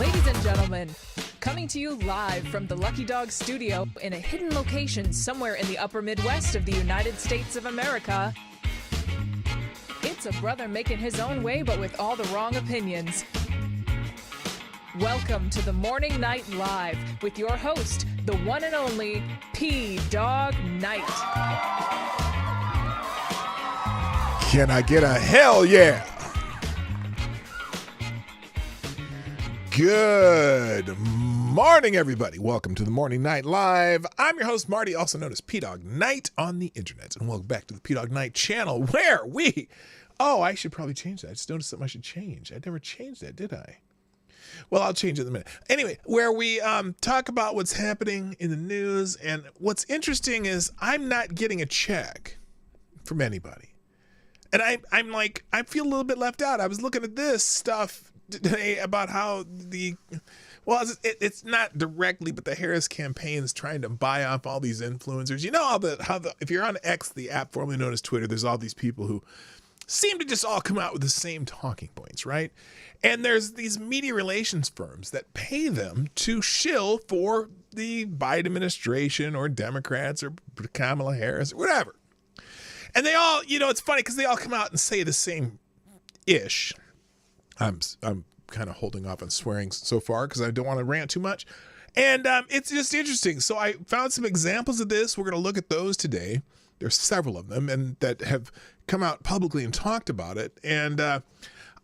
Ladies and gentlemen, coming to you live from the Lucky Dog studio in a hidden location somewhere in the upper Midwest of the United States of America, it's a brother making his own way but with all the wrong opinions. Welcome to the Morning Night Live with your host, the one and only P-Dog Knight. Can I get a hell yeah? Good morning, everybody. Welcome to the Morning Night Live. I'm your host, Marty, also known as P-Dog Knight on the internet. And welcome back to the P-Dog Knight channel where we... Oh, I should probably change that. I just noticed something I should change. I never changed that, did I? Well, I'll change it in a minute. Anyway, where we talk about what's happening in the news. And what's interesting is I'm not getting a check from anybody. And I'm like, I feel a little bit left out. I was looking at this stuff today about how it's not directly, but the Harris campaign is trying to buy off all these influencers. You know if you're on X, the app formerly known as Twitter, there's all these people who seem to just all come out with the same talking points, right? And there's these media relations firms that pay them to shill for the Biden administration or Democrats or Kamala Harris or whatever. And they all, it's funny because they all come out and say the same ish. I'm kind of holding off on swearing so far because I don't want to rant too much. And it's just interesting. So I found some examples of this. We're going to look at those today. There's several of them and that have come out publicly and talked about it. And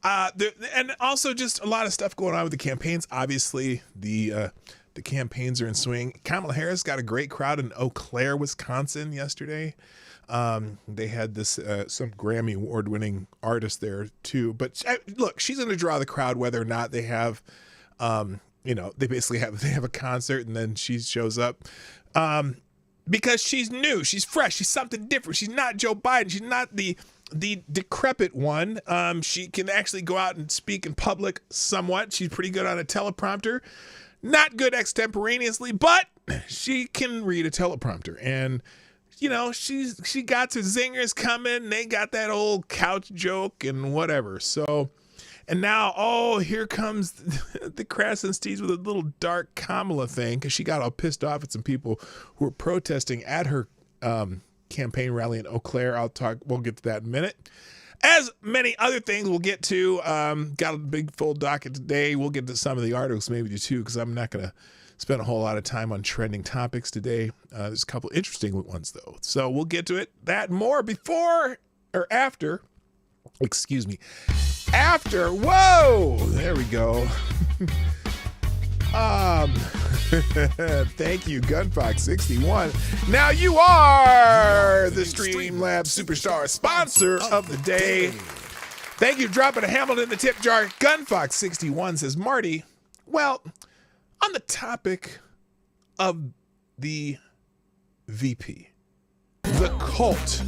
and also just a lot of stuff going on with the campaigns. Obviously, the campaigns are in swing. Kamala Harris got a great crowd in Eau Claire, Wisconsin yesterday. They had this some Grammy award-winning artist there too. But look, she's going to draw the crowd whether or not they have, they basically have a concert and then she shows up. Because she's new, she's fresh, she's something different. She's not Joe Biden. She's not the decrepit one. She can actually go out and speak in public somewhat. She's pretty good on a teleprompter. Not good extemporaneously, but she can read a teleprompter. And she got her zingers coming. They got that old couch joke and whatever. So, and now, here comes the Krasensteins with a little dark Kamala thing because she got all pissed off at some people who were protesting at her campaign rally in Eau Claire. We'll get to that in a minute. As many other things we'll get to. Got a big full docket today. We'll get to some of the articles maybe too because I'm not going to spend a whole lot of time on trending topics today. There's a couple interesting ones though. So we'll get to it. That more before or after. Excuse me. After, whoa, there we go. Thank you, Gunfox61. Now you are the Streamlabs Superstar sponsor of the day. Thank you for dropping a Hamilton in the tip jar. Gunfox61 says, Marty, well, on the topic of the VP, the cult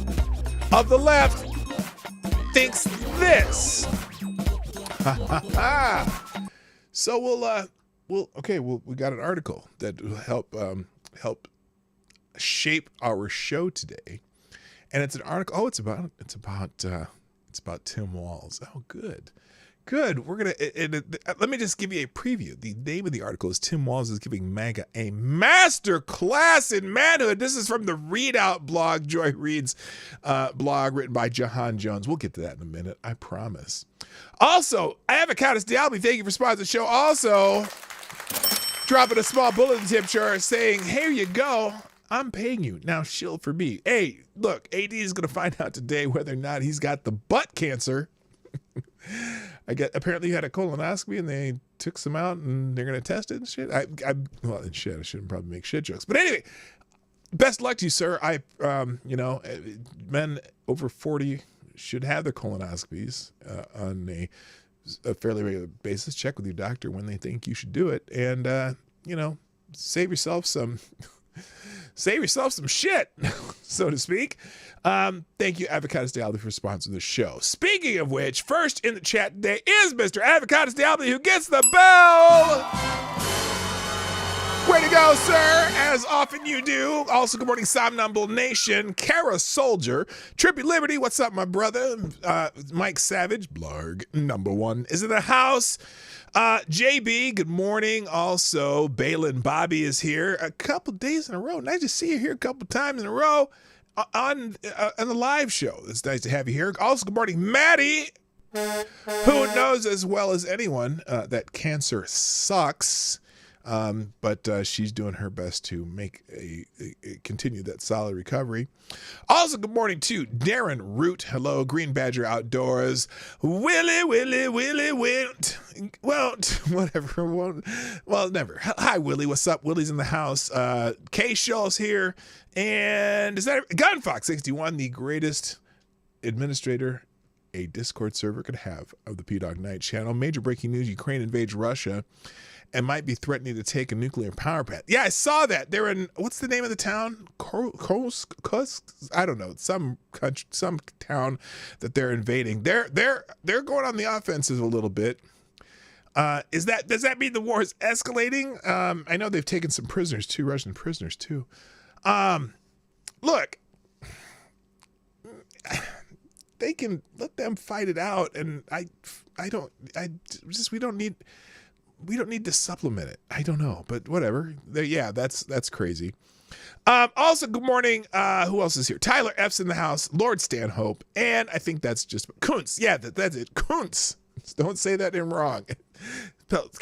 of the left thinks this. So we got an article that will help shape our show today, and it's an article. It's about Tim Walz. Oh, good. We're gonna let me just give you a preview. The name of the article is Tim Walz is giving MAGA a master class in manhood. This is from the Readout blog, Joy Reid's blog, written by Jahan Jones. We'll get to that in a minute, I promise. Also, Avocados Dalby, thank you for sponsoring the show. Also, dropping a small bulletin tip jar saying, here you go. I'm paying you. Now shill for me. Hey, look, AD is going to find out today whether or not he's got the butt cancer. Apparently he had a colonoscopy and they took some out and they're going to test it and shit. I shouldn't probably make shit jokes. But anyway, best luck to you, sir. Men over 40 should have their colonoscopies on a fairly regular basis. Check with your doctor when they think you should do it. And, save yourself some shit, so to speak. Thank you, Avocados Dalby, for sponsoring the show. Speaking of which, first in the chat today is Mr. Avocados Dalby, who gets the bell. Way to go, sir, as often you do. Also, good morning, Somnambule Nation, Kara Soldier, Trippy Liberty, what's up, my brother? Mike Savage, Blarg, #1, is in the house. JB, good morning. Also, Balin Bobby is here a couple days in a row. Nice to see you here a couple times in a row on the live show. It's nice to have you here. Also, good morning, Maddie, who knows as well as anyone that cancer sucks. But she's doing her best to make a continue that solid recovery. Also, good morning to Darren Root. Hello, Green Badger Outdoors. Willie, whatever. Well, never. Hi, Willie. What's up? Willie's in the house. Kay Shaw's here. And is that Gunfox61, the greatest administrator a Discord server could have of the P-Dog Night channel. Major breaking news: Ukraine invades Russia and might be threatening to take a nuclear power plant. Yeah, I saw that. They're in, what's the name of the town? Kursk? I don't know. Some country, some town that they're invading. They're going on the offensive a little bit. Does that mean the war is escalating? I know they've taken some prisoners too, Russian prisoners too. Look, they can let them fight it out, and we don't need to supplement it. I don't know, but whatever. Yeah, that's crazy. Also, good morning. Who else is here? Tyler F's in the house. Lord Stanhope, and I think that's just Kuntz. Yeah, that's it. Kuntz. Don't say that in wrong. Kuntz.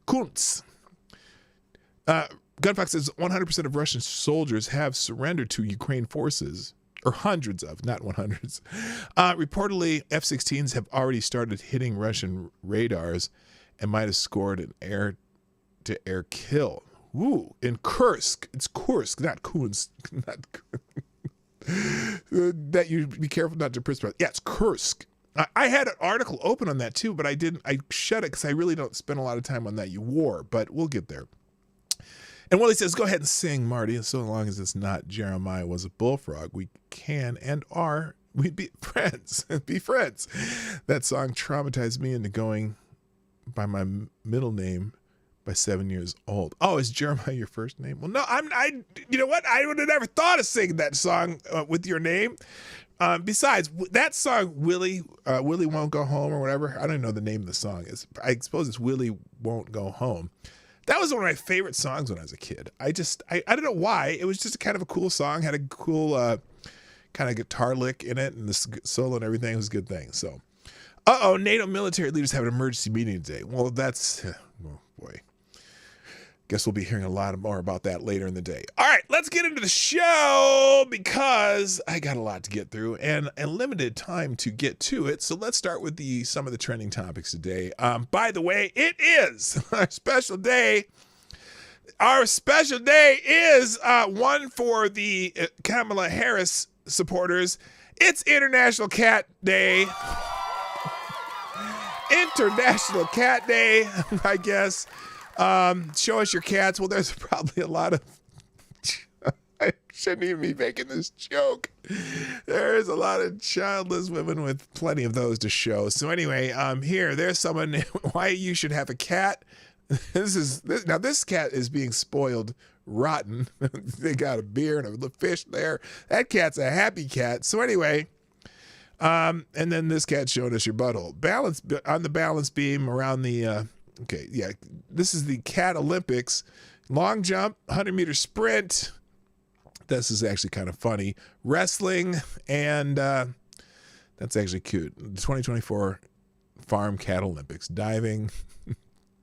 Kuntz. Gunfox says 100% of Russian soldiers have surrendered to Ukraine forces. Or hundreds of, not 100s. Reportedly, F-16s have already started hitting Russian radars and might have scored an air-to-air kill. Woo! In Kursk. It's Kursk, not Kunsk. That you be careful not to press. Yeah, it's Kursk. I had an article open on that too, but I shut it because I really don't spend a lot of time on that war, but we'll get there. And Willie says, go ahead and sing, Marty. And so long as it's not Jeremiah was a bullfrog, we can and are, we'd be friends. Be friends. That song traumatized me into going by my middle name by 7 years old. Oh, is Jeremiah your first name? Well, no, you know what? I would have never thought of singing that song with your name. Besides, that song, Willie Won't Go Home or whatever, I don't even know the name of the song. I suppose it's Willie Won't Go Home. That was one of my favorite songs when I was a kid. I don't know why. It was just kind of a cool song, had a cool kind of guitar lick in it, and the solo and everything. It was a good thing. So, NATO military leaders have an emergency meeting today. Well, that's, oh boy. Guess we'll be hearing a lot more about that later in the day. All right, let's get into the show because I got a lot to get through and a limited time to get to it. So let's start with some of the trending topics today. By the way, it is our special day. Our special day is one for the Kamala Harris supporters. It's International Cat Day. International Cat Day, I guess. Show us your cats. Well, there's probably a lot of, I shouldn't even be making this joke. There's a lot of childless women with plenty of those to show. So anyway, there's someone, why you should have a cat. Now this cat is being spoiled rotten. They got a beer and a fish there. That cat's a happy cat. So anyway, and then this cat showing us your butthole. Balance on the balance beam around the, okay, yeah, this is the Cat Olympics. Long jump, 100-meter sprint. This is actually kind of funny. Wrestling, and that's actually cute. The 2024 Farm Cat Olympics. Diving,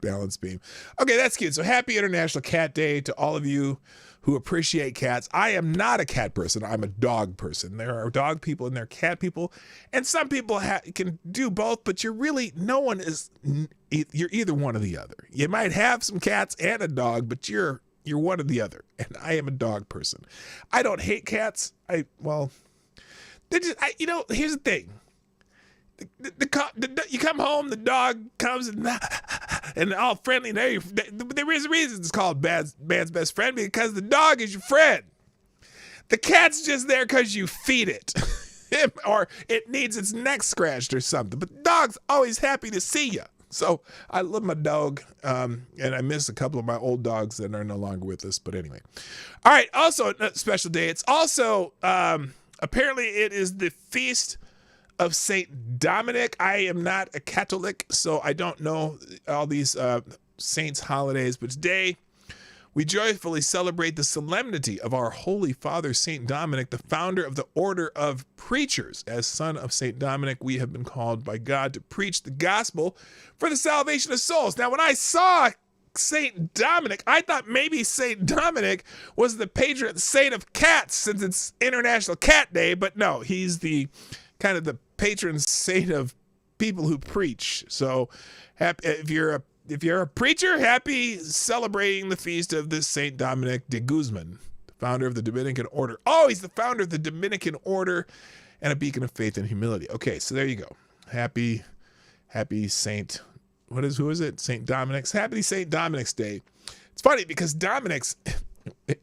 balance beam. Okay, that's cute. So happy International Cat Day to all of you who appreciate cats. I am not a cat person. I'm a dog person. There are dog people and there are cat people. And some people can do both, but you're either one or the other. You might have some cats and a dog, but you're one or the other. And I am a dog person. I don't hate cats. Here's the thing. You come home, the dog comes and all friendly. There is a reason it's called man's best friend, because the dog is your friend. The cat's just there because you feed it, or it needs its neck scratched or something. But the dog's always happy to see you. So I love my dog, and I miss a couple of my old dogs that are no longer with us. But anyway, all right. Also, a special day. It's also apparently it is the feast of Saint Dominic. I am not a Catholic, so I don't know all these saints' holidays, but today we joyfully celebrate the solemnity of our Holy Father, Saint Dominic, the founder of the Order of Preachers. As son of Saint Dominic, we have been called by God to preach the gospel for the salvation of souls. Now, when I saw Saint Dominic, I thought maybe Saint Dominic was the patron saint of cats since it's International Cat Day, but no, he's the kind of the patron saint of people who preach. So if you're a preacher, happy celebrating the feast of this Saint Dominic de Guzman, the founder of the Dominican Order. Oh, he's the founder of the Dominican Order and a beacon of faith and humility. Okay, so there you go. Happy Saint, who is it? Saint Dominic's. Happy Saint Dominic's Day. It's funny because Dominic's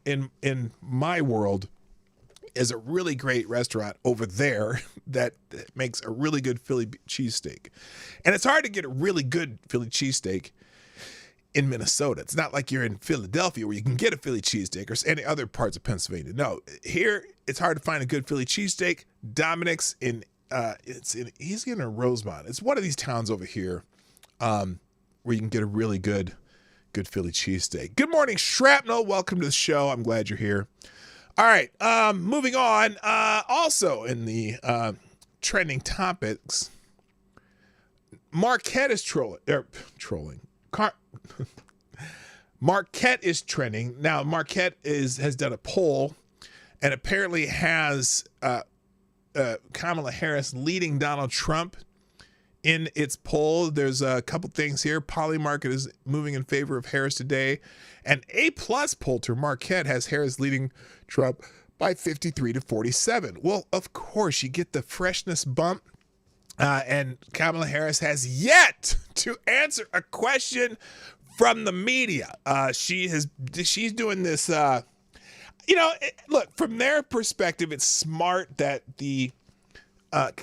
in my world is a really great restaurant over there that makes a really good Philly cheesesteak. And it's hard to get a really good Philly cheesesteak in Minnesota. It's not like you're in Philadelphia where you can get a Philly cheesesteak or any other parts of Pennsylvania. No, here it's hard to find a good Philly cheesesteak. Dominic's he's in Rosemont. It's one of these towns over here where you can get a really good Philly cheesesteak. Good morning, Shrapnel. Welcome to the show. I'm glad you're here. All right, moving on. Also in the trending topics, Marquette is trolling. Marquette is trending. Now, Marquette has done a poll and apparently has Kamala Harris leading Donald Trump in its poll. There's a couple things here. Polymarket is moving in favor of Harris today. An A-plus pollster, Marquette, has Harris leading Trump by 53-47. Well, of course, you get the freshness bump. And Kamala Harris has yet to answer a question from the media. She's doing this, look, from their perspective, it's smart that the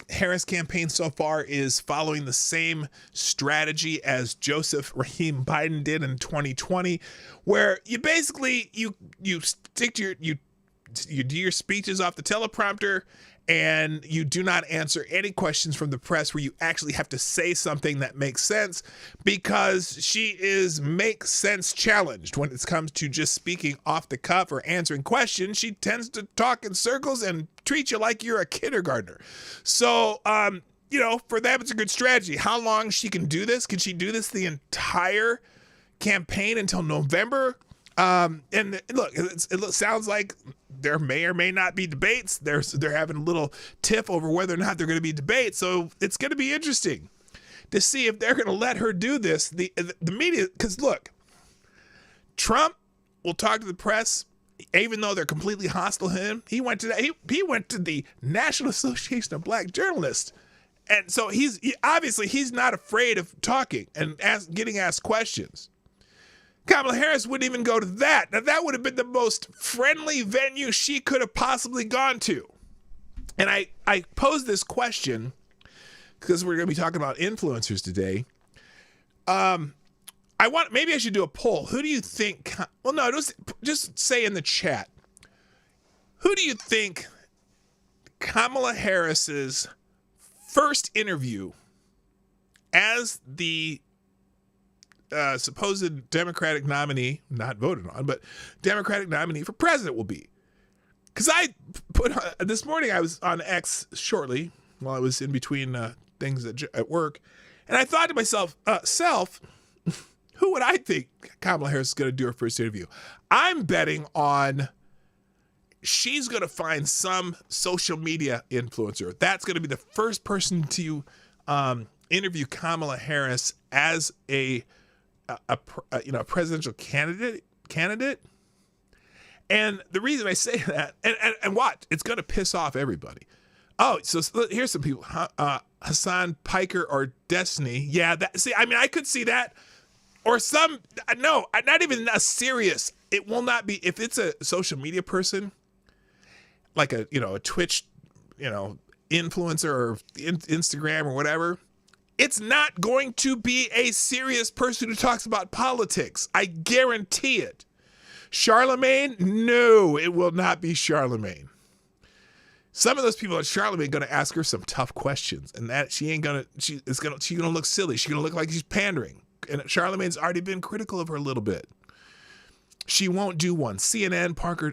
Harris campaign so far is following the same strategy as Joseph Rahim Biden did in 2020, where you basically you stick to you do your speeches off the teleprompter and you do not answer any questions from the press where you actually have to say something that makes sense, because she is make sense challenged when it comes to just speaking off the cuff or answering questions. She tends to talk in circles and treat you like you're a kindergartner. So, for them, it's a good strategy. How long she can do this? Can she do this the entire campaign until November? And look, it sounds like there may or may not be debates. They're having a little tiff over whether or not they're going to be debates. So it's going to be interesting to see if they're going to let her do this. The media, because look, Trump will talk to the press, even though they're completely hostile to him. He went to the National Association of Black Journalists. And so he's not afraid of talking and getting asked questions. Kamala Harris wouldn't even go to that. Now, that would have been the most friendly venue she could have possibly gone to. And I posed this question because we're going to be talking about influencers today. Maybe I should do a poll. Who do you think? Well, no, just say in the chat. Who do you think Kamala Harris's first interview as the supposed Democratic nominee, not voted on, but Democratic nominee for president will be? Because I put this morning, I was on X shortly while I was in between things at work, and I thought to myself, who would I think Kamala Harris is going to do her first interview? I'm betting on she's going to find some social media influencer. That's going to be the first person to interview Kamala Harris as a presidential candidate. And the reason I say that, and what, it's going to piss off everybody. Oh, so here's some people. Hassan Piker or Destiny. Yeah, I could see that. Or not even a serious. It will not be, if it's a social media person, like a Twitch, influencer or Instagram or whatever. It's not going to be a serious person who talks about politics. I guarantee it. Charlemagne? No, it will not be Charlemagne. Some of those people at Charlemagne going to ask her some tough questions, and that she's gonna look silly. She's gonna look like she's pandering. And Charlemagne's already been critical of her a little bit. She won't do one. CNN, Piker,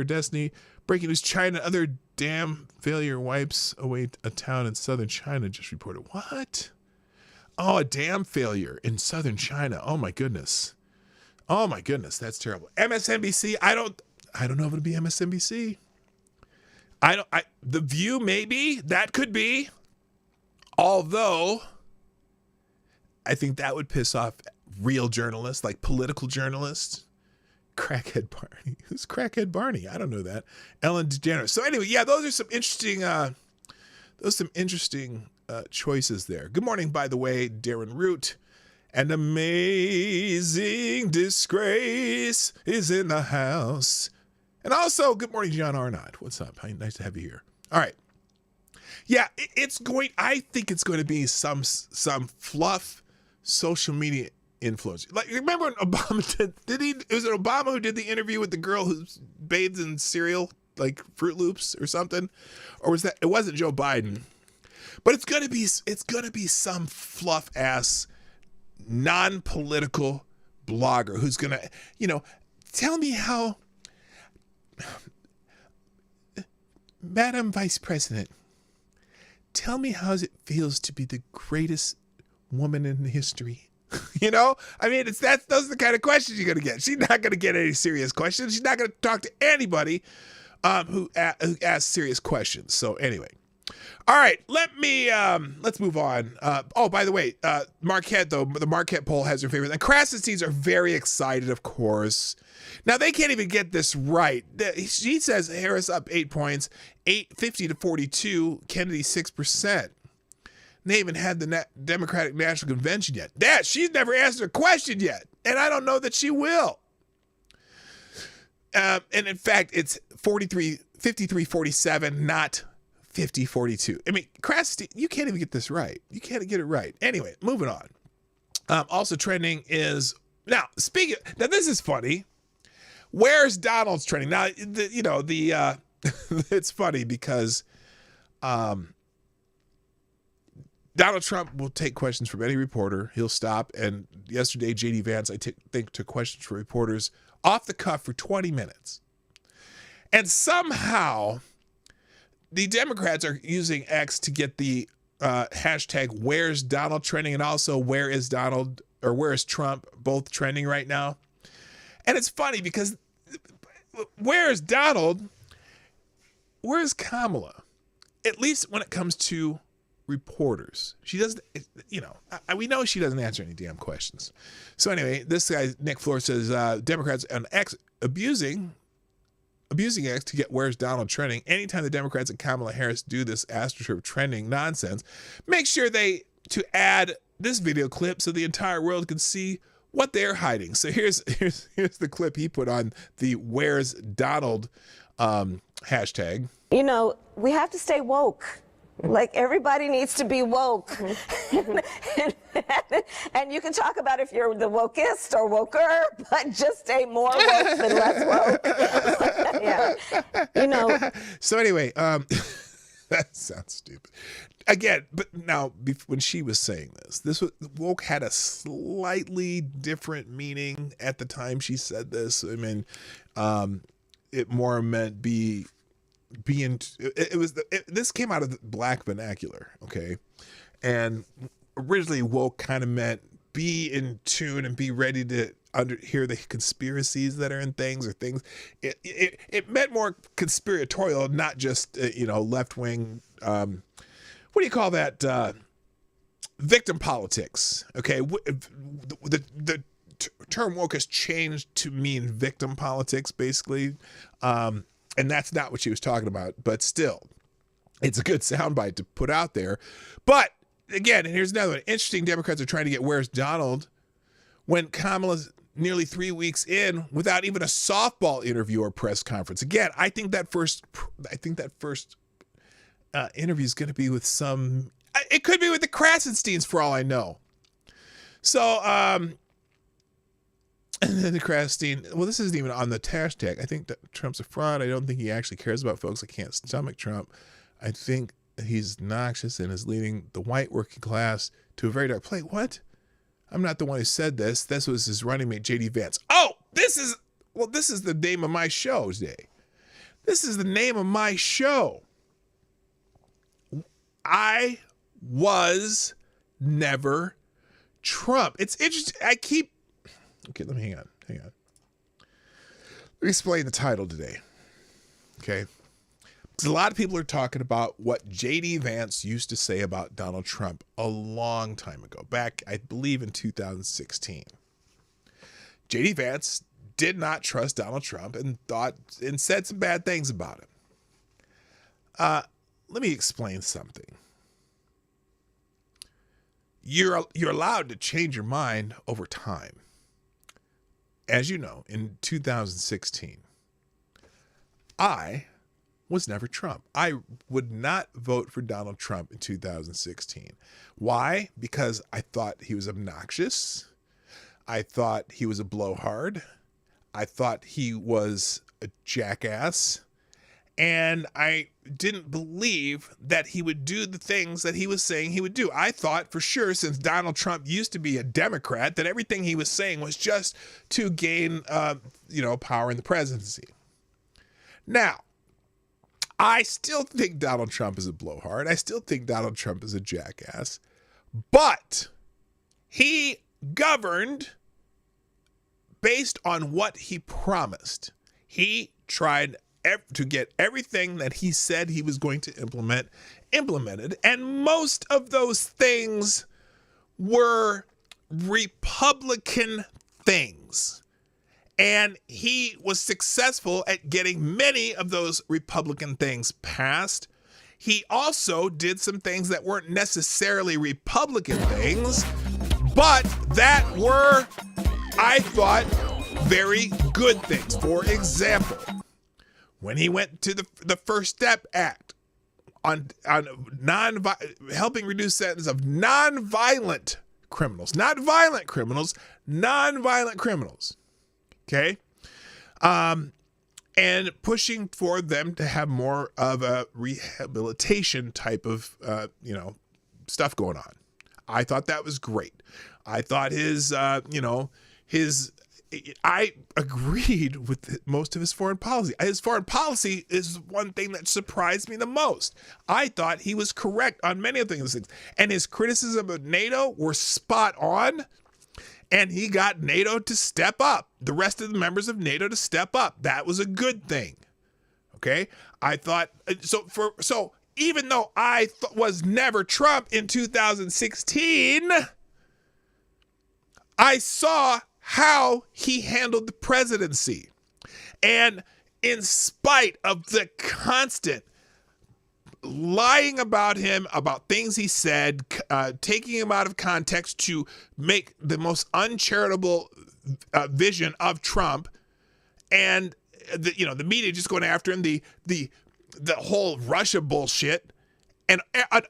Destiny, breaking news: China, other dam failure wipes away a town in southern China. Just reported. What? Oh, a dam failure in southern China. Oh my goodness. Oh my goodness, that's terrible. MSNBC. I don't know if it'll be MSNBC. The View, maybe that could be. Although, I think that would piss off real journalists, like political journalists. Crackhead Barney. Who's Crackhead Barney? I don't know that. Ellen DeGeneres. So anyway, yeah, those are some interesting choices there. Good morning, by the way, Darren Root. An amazing disgrace is in the house. And also, good morning, John Arnott. What's up? Nice to have you here. All right. Yeah, I think it's going to be some fluff social media influence. Like, remember when Obama it was Obama who did the interview with the girl who bathed in cereal, like Fruit Loops or something? Or was that, it wasn't Joe Biden. But it's going to be some fluff ass non-political blogger who's going to, tell me how, Madam Vice President, tell me how it feels to be the greatest woman in history. I mean, those are the kind of questions you're going to get. She's not going to get any serious questions. She's not going to talk to anybody who asks serious questions. So anyway. All right, let's move on. By the way, Marquette, though, the Marquette poll has her favorite. And Krassensteins are very excited, of course. Now, they can't even get this right. She says Harris up 8 points, 50 to 42, Kennedy 6%. They haven't had the Democratic National Convention yet. She's never answered a question yet, and I don't know that she will. And in fact, it's 53-47, not 50-42. I mean, Krassenstein, you can't even get this right. You can't get it right. Anyway, moving on. Also trending is now. Now this is funny. Where's Donald's trending now? It's funny because Donald Trump will take questions from any reporter. He'll stop. And yesterday, J.D. Vance, I think, took questions from reporters off the cuff for 20 minutes. And somehow, the Democrats are using X to get the hashtag Where's Donald trending, and also Where is Donald or Where is Trump both trending right now. And it's funny because where's Donald? Where's Kamala? At least when it comes to reporters. She doesn't, we know she doesn't answer any damn questions. So anyway, this guy, Nick Floor, says Democrats on X abusing X to get Where's Donald trending. Anytime the Democrats and Kamala Harris do this astroturf trending nonsense, make sure to add this video clip so the entire world can see what they're hiding. So here's the clip he put on the Where's Donald hashtag. We have to stay woke. Like, everybody needs to be woke. And you can talk about if you're the wokest or woker, but just stay more woke than less woke. Yeah. So anyway, that sounds stupid. Again, but now when she was saying this was woke had a slightly different meaning at the time she said this. I mean, it more meant this came out of the black vernacular, okay? And originally woke kind of meant be in tune and be ready to hear the conspiracies that are in things or things. It meant more conspiratorial, not just left wing. What do you call that? Victim politics. Okay, the term woke has changed to mean victim politics, basically. And that's not what she was talking about, but still, it's a good soundbite to put out there. But again, and here's another one. Interesting, Democrats are trying to get Where's Donald when Kamala's nearly 3 weeks in without even a softball interview or press conference. Again, I think that first interview is going to be with it could be with the Krassensteins for all I know. So, And then the Krasstein, well, this isn't even on the hashtag. I think that Trump's a fraud. I don't think he actually cares about folks that can't stomach Trump. I think he's noxious and is leading the white working class to a very dark place. What? I'm not the one who said this. This was his running mate, J.D. Vance. Oh, this is the name of my show today. This is the name of my show. I was never Trump. It's interesting. Okay, let me hang on. Let me explain the title today. Okay. Because a lot of people are talking about what J.D. Vance used to say about Donald Trump a long time ago, back, I believe, in 2016. J.D. Vance did not trust Donald Trump and said some bad things about him. Let me explain something. You're allowed to change your mind over time. As you know, in 2016, I was never Trump. I would not vote for Donald Trump in 2016. Why? Because I thought he was obnoxious. I thought he was a blowhard. I thought he was a jackass. And I didn't believe that he would do the things that he was saying he would do. I thought for sure, since Donald Trump used to be a Democrat, that everything he was saying was just to gain, power in the presidency. Now, I still think Donald Trump is a blowhard. I still think Donald Trump is a jackass. But he governed based on what he promised. He tried to get everything that he said he was going to implemented. And most of those things were Republican things. And he was successful at getting many of those Republican things passed. He also did some things that weren't necessarily Republican things, but that were, I thought, very good things. For example, when he went to the First Step Act on helping reduce sentence of non-violent criminals, not violent criminals, non-violent criminals. Okay. And pushing for them to have more of a rehabilitation type of, stuff going on. I thought that was great. I thought I agreed with most of his foreign policy. His foreign policy is one thing that surprised me the most. I thought he was correct on many of things. And his criticism of NATO were spot on. And he got NATO to step up, the rest of the members of NATO to step up. That was a good thing. Okay? I thought, so even though I was never Trump in 2016, I saw how he handled the presidency. And in spite of the constant lying about him, about things he said, taking him out of context to make the most uncharitable vision of Trump, and the media just going after him, the whole Russia bullshit, and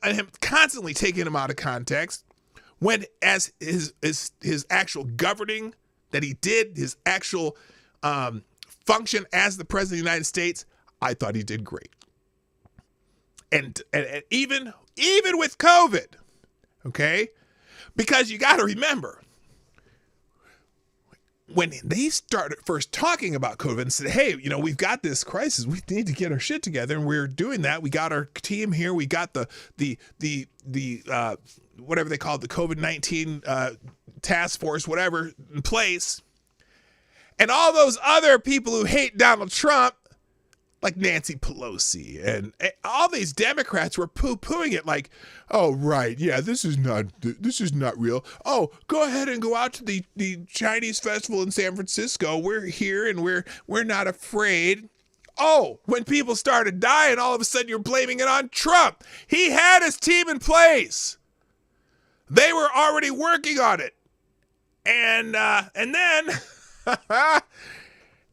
him constantly taking him out of context, when as his actual governing that he did, his actual function as the president of the United States, I thought he did great. And even with COVID, okay? Because you got to remember, when they started first talking about COVID and said, hey, we've got this crisis, we need to get our shit together, and we're doing that. We got our team here. We got the whatever they call it, the COVID-19 task force, whatever, in place. And all those other people who hate Donald Trump, like Nancy Pelosi and all these Democrats, were poo-pooing it like, oh, right, yeah, this is not real. Oh, go ahead and go out to the Chinese festival in San Francisco. We're here and we're not afraid. Oh, when people started dying, all of a sudden you're blaming it on Trump. He had his team in place. They were already working on it. And then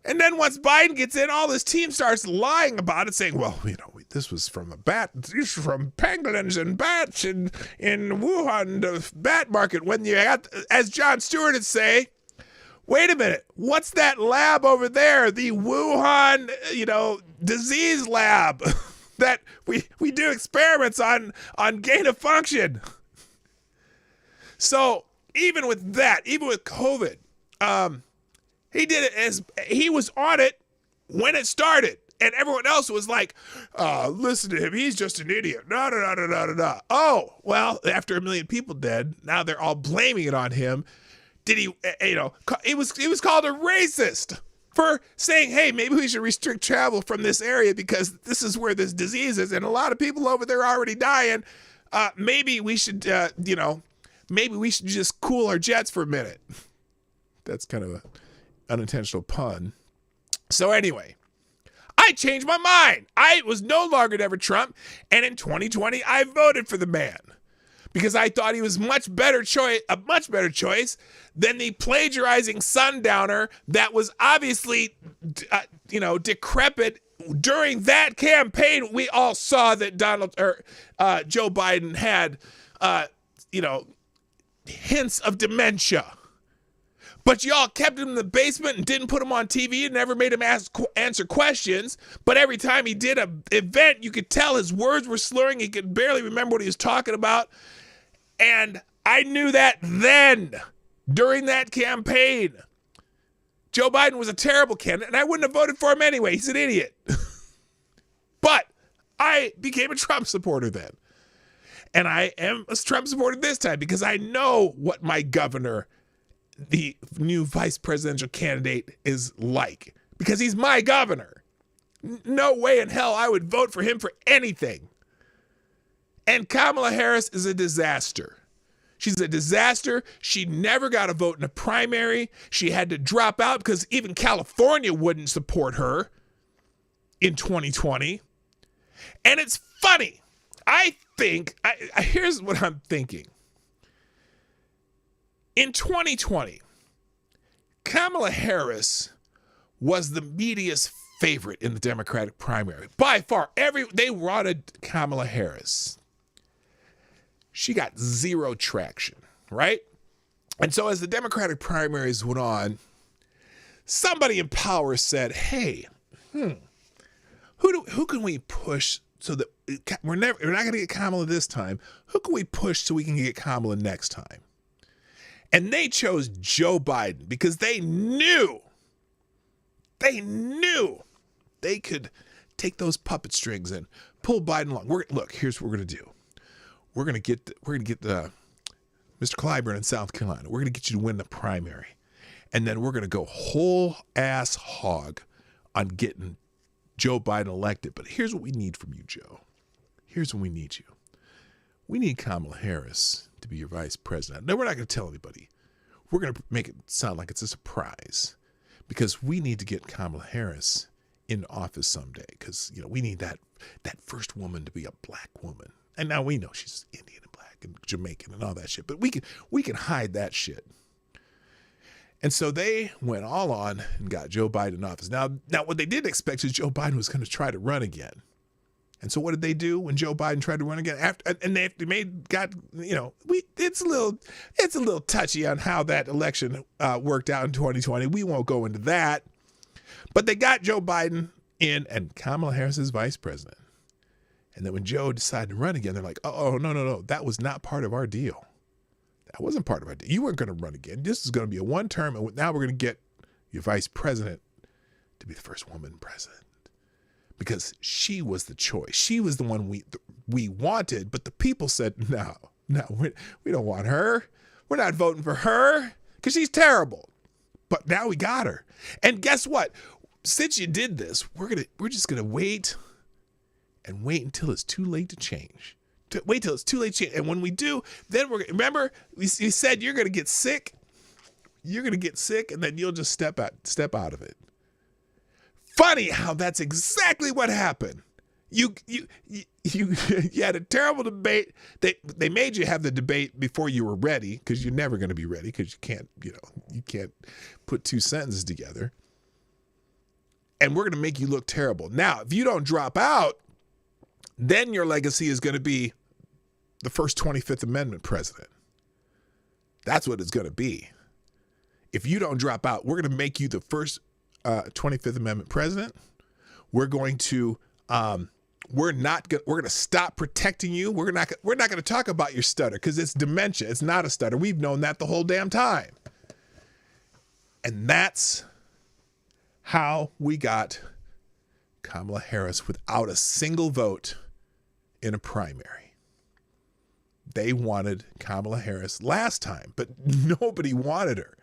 And then once Biden gets in, all this team starts lying about it, saying, well, this was from from pangolins and bats in Wuhan, the bat market. When you had, as Jon Stewart would say, wait a minute, what's that lab over there? The Wuhan, disease lab that we do experiments on gain of function. So even with that, even with COVID, he did it as he was on it when it started. And everyone else was like, listen to him. He's just an idiot. No. Oh, well, after 1 million people dead, now they're all blaming it on him. Did he, he was called a racist for saying, hey, maybe we should restrict travel from this area because this is where this disease is. And a lot of people over there are already dying. Maybe we should, maybe we should just cool our jets for a minute. That's kind of an unintentional pun. So anyway, I changed my mind. I was no longer never Trump. And in 2020, I voted for the man because I thought he was a much better choice than the plagiarizing sundowner that was obviously, decrepit. During that campaign, we all saw that Joe Biden had, hints of dementia. But y'all kept him in the basement and didn't put him on TV and never made him answer questions. But every time he did an event, you could tell his words were slurring. He could barely remember what he was talking about. And I knew that then, during that campaign. Joe Biden was a terrible candidate, and I wouldn't have voted for him anyway. He's an idiot. But I became a Trump supporter then. And I am a Trump supporter this time because I know what my governor, the new vice presidential candidate, is like because he's my governor. No way in hell I would vote for him for anything. And Kamala Harris is a disaster. She's a disaster. She never got a vote in a primary. She had to drop out because even California wouldn't support her in 2020. And it's funny. I think, here's what I'm thinking. In 2020, Kamala Harris was the media's favorite in the Democratic primary. By far, they wanted Kamala Harris. She got zero traction, right? And so as the Democratic primaries went on, somebody in power said, hey, who can we push so that we're not going to get Kamala this time. Who can we push so we can get Kamala next time? And they chose Joe Biden because they knew they could take those puppet strings and pull Biden along. Look, here's what we're going to do. We're going to get Mr. Clyburn in South Carolina. We're going to get you to win the primary. And then we're going to go whole ass hog on getting Joe Biden elected. But here's what we need from you, Joe. Here's what we need you. We need Kamala Harris to be your vice president. No, we're not going to tell anybody. We're going to make it sound like it's a surprise because we need to get Kamala Harris in office someday because, we need that first woman to be a black woman. And now we know she's Indian and black and Jamaican and all that shit, but we can hide that shit. And so they went all on and got Joe Biden in office. Now what they didn't expect is Joe Biden was going to try to run again. And so what did they do when Joe Biden tried to run again? It's a little touchy on how that election worked out in 2020. We won't go into that. But they got Joe Biden in and Kamala Harris as vice president. And then when Joe decided to run again, they're like, oh, no, that was not part of our deal. That wasn't part of our deal. You weren't going to run again. This is going to be a one term, and now we're going to get your vice president to be the first woman president. Because she was the choice. She was the one we wanted, but the people said, no, we don't want her. We're not voting for her because she's terrible. But now we got her. And guess what? Since you did this, we're just gonna wait until it's too late to change. Wait till it's too late to change. And when we do, then remember you said you're gonna get sick. You're gonna get sick, and then you'll just step out of it. Funny how that's exactly what happened. You had a terrible debate. They made you have the debate before you were ready because you're never going to be ready because you can't put two sentences together. And we're going to make you look terrible. Now, if you don't drop out, then your legacy is going to be the first 25th Amendment president. That's what it's going to be. if you don't drop out, we're going to make you the first 25th Amendment president. We're going to we're going to stop protecting you. We're not going to talk about your stutter because it's dementia. It's not a stutter. We've known that the whole damn time. And that's how we got Kamala Harris without a single vote in a primary. They wanted Kamala Harris last time, but nobody wanted her.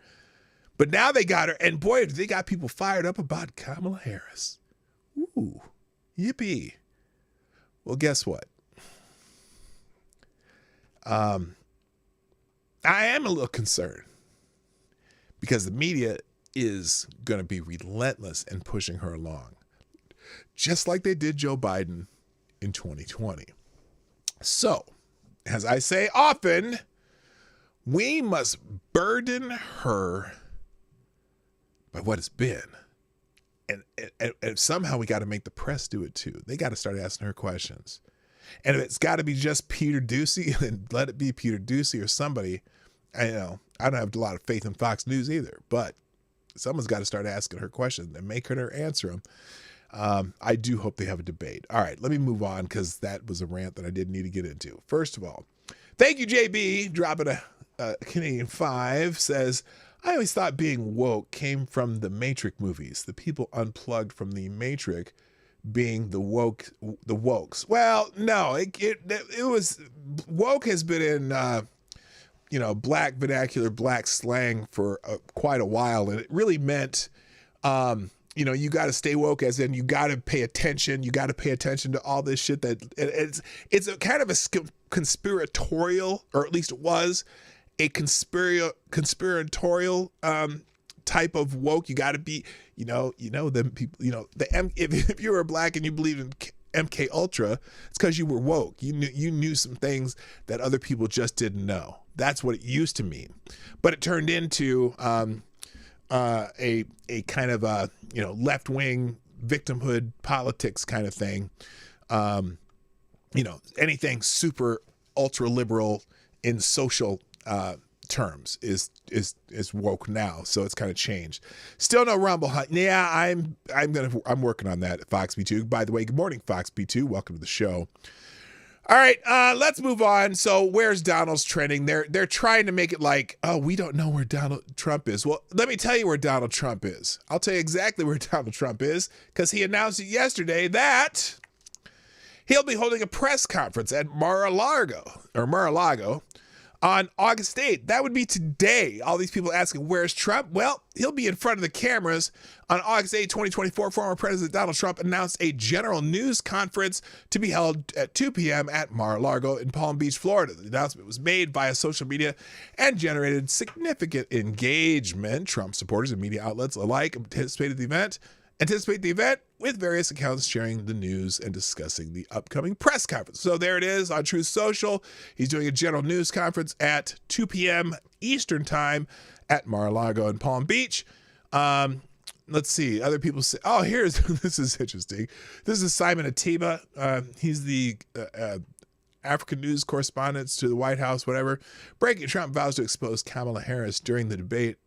But now they got her, and boy, they got people fired up about Kamala Harris. Ooh, yippee. Well, guess what? I am a little concerned because the media is going to be relentless in pushing her along, just like they did Joe Biden in 2020. So, as I say often, we must burden her by what it's been. And somehow we got to make the press do it too. They got to start asking her questions. And if it's got to be just Peter Doocy, then let it be Peter Doocy or somebody. I don't have a lot of faith in Fox News either, but someone's got to start asking her questions and make her answer them. I do hope they have a debate. All right, let me move on because that was a rant that I didn't need to get into. First of all, thank you, JB, dropping a Canadian 5, says, I always thought being woke came from the Matrix movies. The people unplugged from the Matrix being the wokes. Well, no, it was woke has been in black vernacular, black slang for quite a while, and it really meant you got to stay woke, as in you got to pay attention. You got to pay attention to all this shit that it's a kind of a conspiratorial, or at least it was a conspiratorial type of woke. You got to be, them people, if you were black and you believed in MK Ultra, it's because you were woke. You knew some things that other people just didn't know. That's what it used to mean. But it turned into a kind of a left-wing victimhood politics kind of thing. Anything super ultra liberal in social terms is woke now, so it's kind of changed. Still no Rumble Hunt. Yeah, I'm working on that at Fox B2. By the way, good morning, Fox B2. Welcome to the show. All right, let's move on. So where's Donald's trending? They're trying to make it like, oh, we don't know where Donald Trump is. Well, let me tell you where Donald Trump is. I'll tell you exactly where Donald Trump is, because he announced it yesterday that he'll be holding a press conference at Mar-a-Lago on August 8th. That would be today. All these people asking, where's Trump? Well, he'll be in front of the cameras on August 8, 2024. Former President Donald Trump announced a general news conference to be held at 2 p.m. at Mar-a-Lago in Palm Beach, Florida. The announcement was made via social media and generated significant engagement. Trump supporters and media outlets alike anticipate the event with various accounts sharing the news and discussing the upcoming press conference. So there it is on Truth Social. He's doing a general news conference at 2 p.m. Eastern time at Mar-a-Lago in Palm Beach. Let's see. Other people say, oh, this is interesting. This is Simon Atiba. He's the African news correspondent to the White House, whatever. Breaking: Trump vows to expose Kamala Harris during the debate.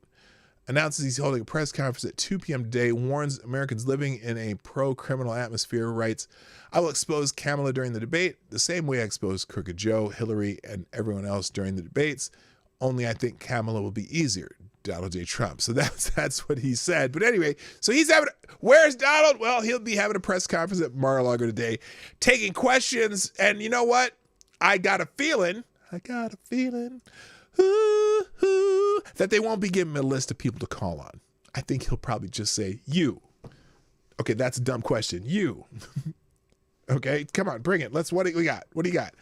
Announces he's holding a press conference at 2 p.m. today, warns Americans living in a pro-criminal atmosphere, writes, I will expose Kamala during the debate the same way I exposed Crooked Joe, Hillary, and everyone else during the debates, only I think Kamala will be easier. Donald J. Trump. So that's what he said. But anyway, so where's Donald? Well, he'll be having a press conference at Mar-a-Lago today, taking questions. And you know what? I got a feeling that they won't be giving him a list of people to call on. I think he'll probably just say, you. Okay, that's a dumb question. You. Okay, come on, bring it. What do you got? What do you got?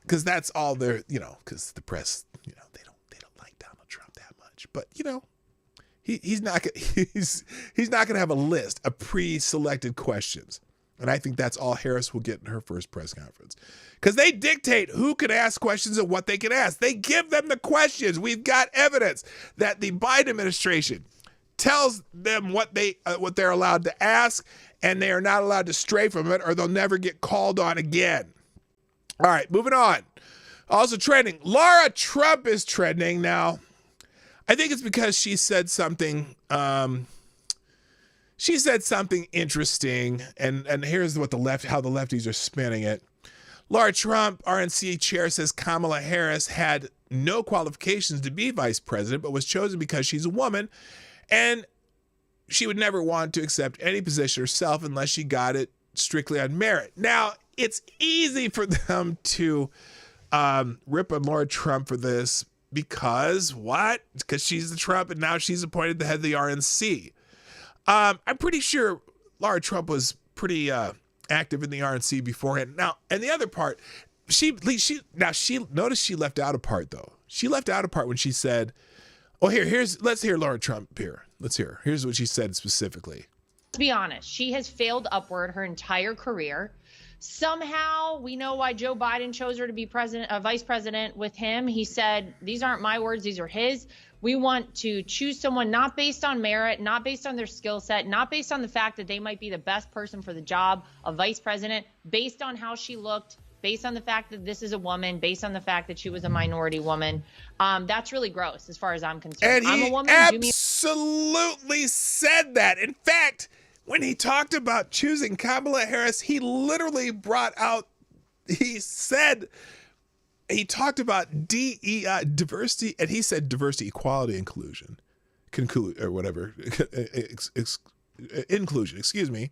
Because that's all they're, because the press, they don't like Donald Trump that much. But, he's not going to have a list of pre-selected questions. And I think that's all Harris will get in her first press conference. Because they dictate who can ask questions and what they can ask. They give them the questions. We've got evidence that the Biden administration tells them what they're allowed to ask, and they are not allowed to stray from it, or they'll never get called on again. All right, moving on. Also trending, Laura Trump is trending. Now, I think it's because she said something. She said something interesting, and here's what how the lefties are spinning it. Laura Trump, RNC chair, says Kamala Harris had no qualifications to be vice president, but was chosen because she's a woman, and she would never want to accept any position herself unless she got it strictly on merit. Now, it's easy for them to rip on Laura Trump for this because what? Because she's the Trump, and now she's appointed the head of the RNC. I'm pretty sure Laura Trump was pretty active in the RNC beforehand. Now, and the other part, she notice she left out a part though. She left out a part when she said, "Oh, let's hear Laura Trump here. Let's hear. Here's what she said specifically." To be honest, she has failed upward her entire career. Somehow we know why Joe Biden chose her to be vice president with him. He said, "These aren't my words, these are his. We want to choose someone not based on merit, not based on their skill set, not based on the fact that they might be the best person for the job of vice president, based on how she looked, based on the fact that this is a woman, based on the fact that she was a minority woman." That's really gross as far as I'm concerned. And I'm he a woman. absolutely said that. In fact, when he talked about choosing Kamala Harris, he literally he talked about diversity, and he said diversity, equality, inclusion, or whatever, inclusion, excuse me.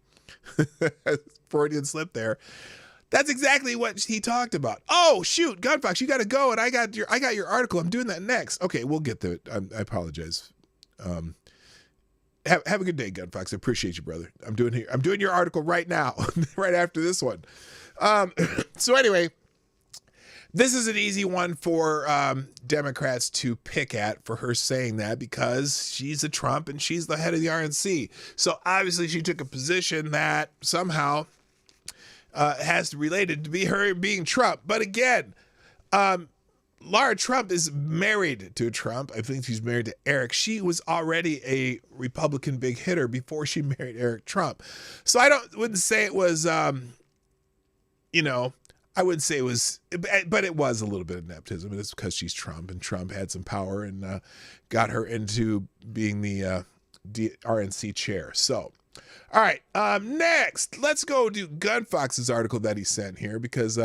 Freudian slip there. That's exactly what he talked about. Oh, shoot, Gunfox, you got to go, and I got your article. I'm doing that next. Okay, we'll get to it. I apologize. Have a good day, Gunfox. I appreciate you, brother. I'm doing your article right now, right after this one. So anyway, this is an easy one for Democrats to pick at for her saying that because she's a Trump and she's the head of the RNC. So obviously she took a position that somehow has related to be her being Trump. But again, Laura Trump is married to Trump. I think she's married to Eric. She was already a Republican big hitter before she married Eric Trump. So wouldn't say it was, I wouldn't say it was, but it was a little bit of nepotism. And it's because she's Trump, and Trump had some power and got her into being the RNC chair. So, all right, next, let's go do Gunfox's article that he sent here because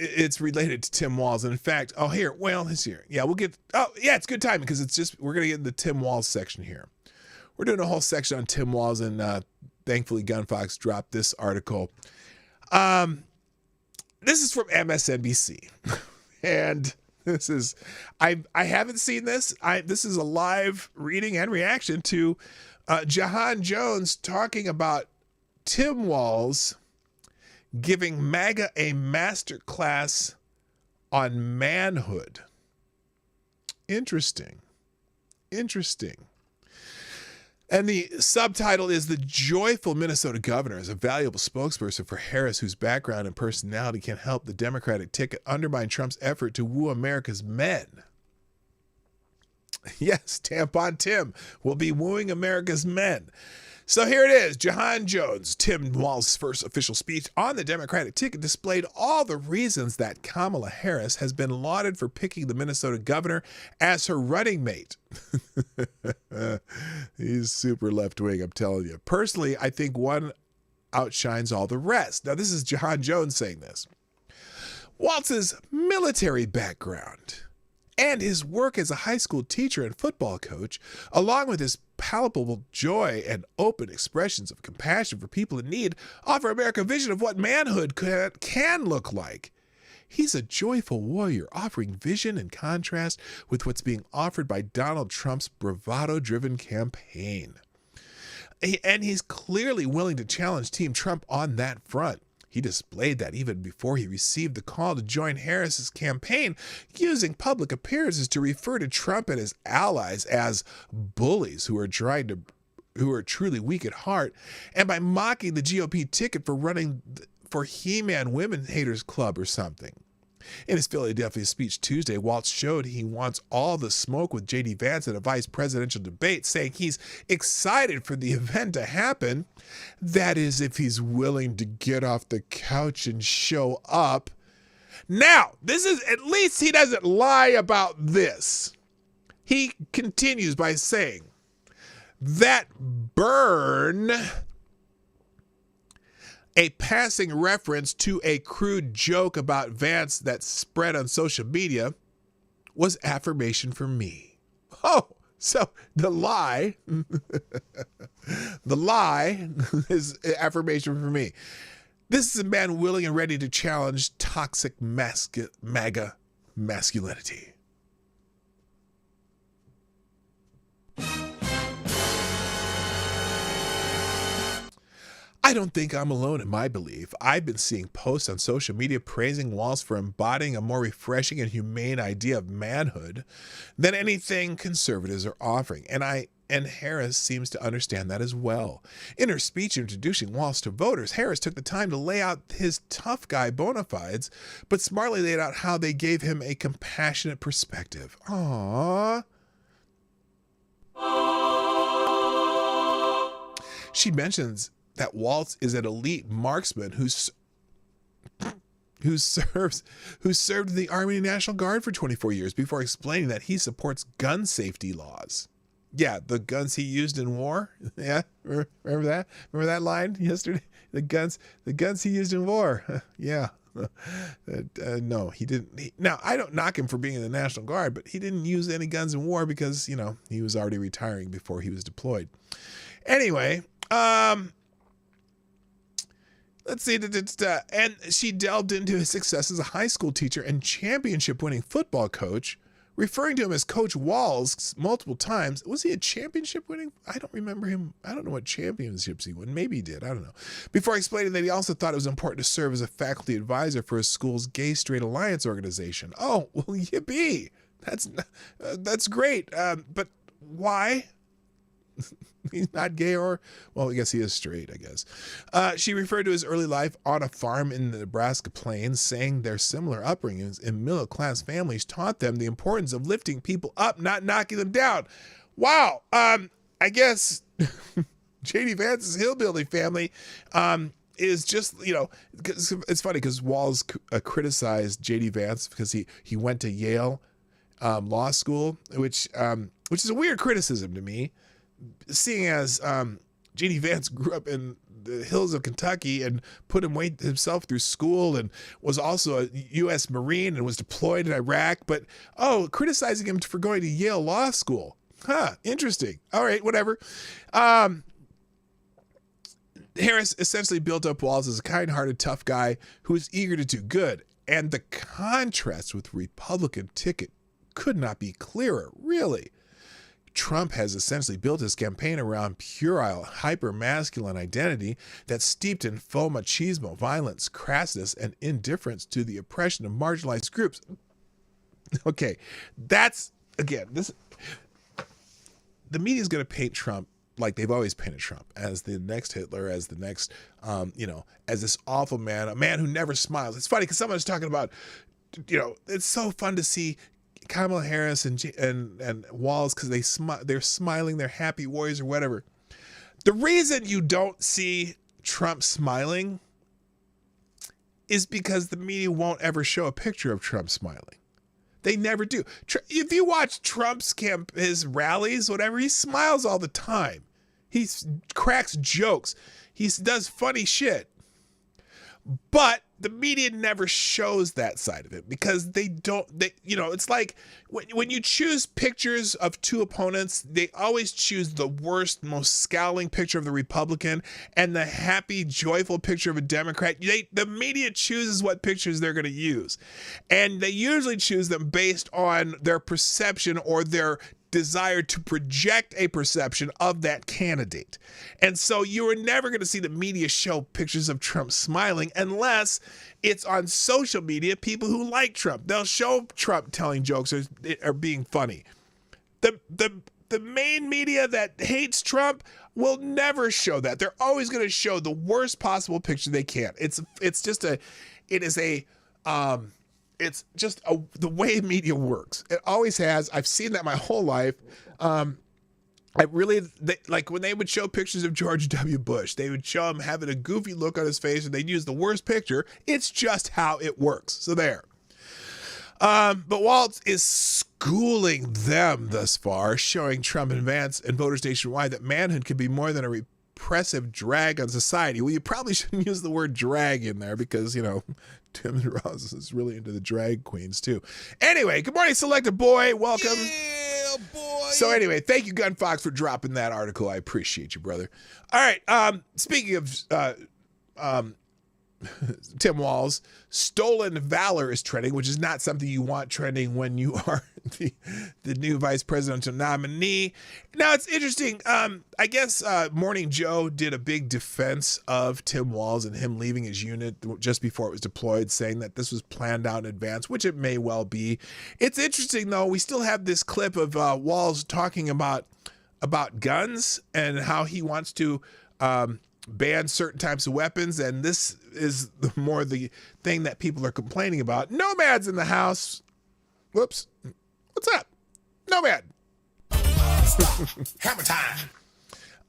it's related to Tim Walz. And in fact, it's here. Yeah, it's good timing because we're going to get in the Tim Walz section here. We're doing a whole section on Tim Walz, and thankfully Gunfox dropped this article. This is from MSNBC. And I haven't seen this. This is a live reading and reaction to Jahan Jones talking about Tim Walz giving MAGA a master class on manhood. Interesting. And the subtitle is "The Joyful Minnesota Governor is a Valuable Spokesperson for Harris, whose background and personality can help the Democratic ticket undermine Trump's effort to woo America's men." Yes, Tampon Tim will be wooing America's men. So here it is. Jahan Jones, Tim Walz's first official speech on the Democratic ticket, displayed all the reasons that Kamala Harris has been lauded for picking the Minnesota governor as her running mate. He's super left-wing, I'm telling you. Personally, I think one outshines all the rest. Now, this is Jahan Jones saying this. Walz's military background and his work as a high school teacher and football coach, along with his palpable joy and open expressions of compassion for people in need, offer America a vision of what manhood can look like. He's a joyful warrior, offering vision and contrast with what's being offered by Donald Trump's bravado-driven campaign. And he's clearly willing to challenge Team Trump on that front. He displayed that even before he received the call to join Harris's campaign, using public appearances to refer to Trump and his allies as bullies who are truly weak at heart, and by mocking the GOP ticket for running for He-Man Women Haters Club or something. In his Philadelphia speech Tuesday, Walz showed he wants all the smoke with J.D. Vance in a vice presidential debate, saying he's excited for the event to happen. That is, if he's willing to get off the couch and show up. Now, this is, at least he doesn't lie about this. He continues by saying that burn, a passing reference to a crude joke about Vance that spread on social media, was affirmation for me. Oh, so the lie, the lie is affirmation for me. This is a man willing and ready to challenge toxic MAGA masculinity. I don't think I'm alone in my belief. I've been seeing posts on social media praising Walz for embodying a more refreshing and humane idea of manhood than anything conservatives are offering. And Harris seems to understand that as well. In her speech introducing Walz to voters, Harris took the time to lay out his tough guy bona fides, but smartly laid out how they gave him a compassionate perspective. Aww. She mentions that Walz is an elite marksman who served in the Army and National Guard for 24 years before explaining that he supports gun safety laws. Yeah, the guns he used in war. Yeah, remember that? Remember that line yesterday? The guns he used in war. Yeah. No, he didn't. Now, I don't knock him for being in the National Guard, but he didn't use any guns in war because, he was already retiring before he was deployed. Anyway, let's see. And she delved into his success as a high school teacher and championship-winning football coach, referring to him as Coach Walz multiple times. Was he a championship-winning? I don't remember him. I don't know what championships he won. Maybe he did. I don't know. Before explaining that he also thought it was important to serve as a faculty advisor for his school's Gay Straight Alliance organization. Oh, well, yippee. That's great. But why? He's not gay well, I guess he is straight, I guess. She referred to his early life on a farm in the Nebraska plains, saying their similar upbringings in middle-class families taught them the importance of lifting people up, not knocking them down. Wow. I guess J.D. Vance's hillbilly family is just, it's funny because Walz criticized J.D. Vance because he went to Yale Law School, which is a weird criticism to me, seeing as J.D. Vance grew up in the hills of Kentucky and put himself through school and was also a U.S. Marine and was deployed in Iraq. But, criticizing him for going to Yale Law School. Huh, interesting. All right, whatever. Harris essentially built up Walz as a kind-hearted, tough guy who is eager to do good. And the contrast with Republican ticket could not be clearer, really. Trump has essentially built his campaign around puerile, hyper-masculine identity that's steeped in faux machismo, violence, crassness, and indifference to the oppression of marginalized groups. Okay, the media is going to paint Trump like they've always painted Trump, as the next Hitler, as the next, as this awful man, a man who never smiles. It's funny because someone's talking about, it's so fun to see Kamala Harris and Walz because they're smiling, they're happy warriors or whatever. The reason you don't see Trump smiling is because the media won't ever show a picture of Trump smiling. They never do. If you watch Trump's his rallies, whatever, he smiles all the time. He cracks jokes. He does funny shit. But the media never shows that side of it because it's like when you choose pictures of two opponents, they always choose the worst, most scowling picture of the Republican and the happy, joyful picture of a Democrat. The media chooses what pictures they're going to use. And they usually choose them based on their perception or their desire to project a perception of that candidate. And so you are never going to see the media show pictures of Trump smiling unless it's on social media, people who like Trump. They'll show Trump telling jokes or being funny. The main media that hates Trump will never show that. They're always going to show the worst possible picture they can. It's just the way media works. It always has. I've seen that my whole life. like when they would show pictures of George W. Bush, they would show him having a goofy look on his face and they'd use the worst picture. It's just how it works. So there. But Waltz is schooling them thus far, showing Trump and Vance and voters nationwide that manhood can be more than a repressive drag on society. Well, you probably shouldn't use the word drag in there because, you know, Tim and Ross is really into the drag queens too. Anyway, good morning, Selected Boy. Welcome. Yeah, boy. So anyway, thank you, Gun Fox, for dropping that article. I appreciate you, brother. All right. Speaking of Tim Walz, stolen valor is trending, which is not something you want trending when you are the new vice presidential nominee. Now, it's interesting. I guess Morning Joe did a big defense of Tim Walz and him leaving his unit just before it was deployed, saying that this was planned out in advance, which it may well be. It's interesting, though. We still have this clip of Walz talking about guns and how he wants to ban certain types of weapons, and this is the thing that people are complaining about. Nomad's in the house. Whoops. What's up? Nomad. Hammer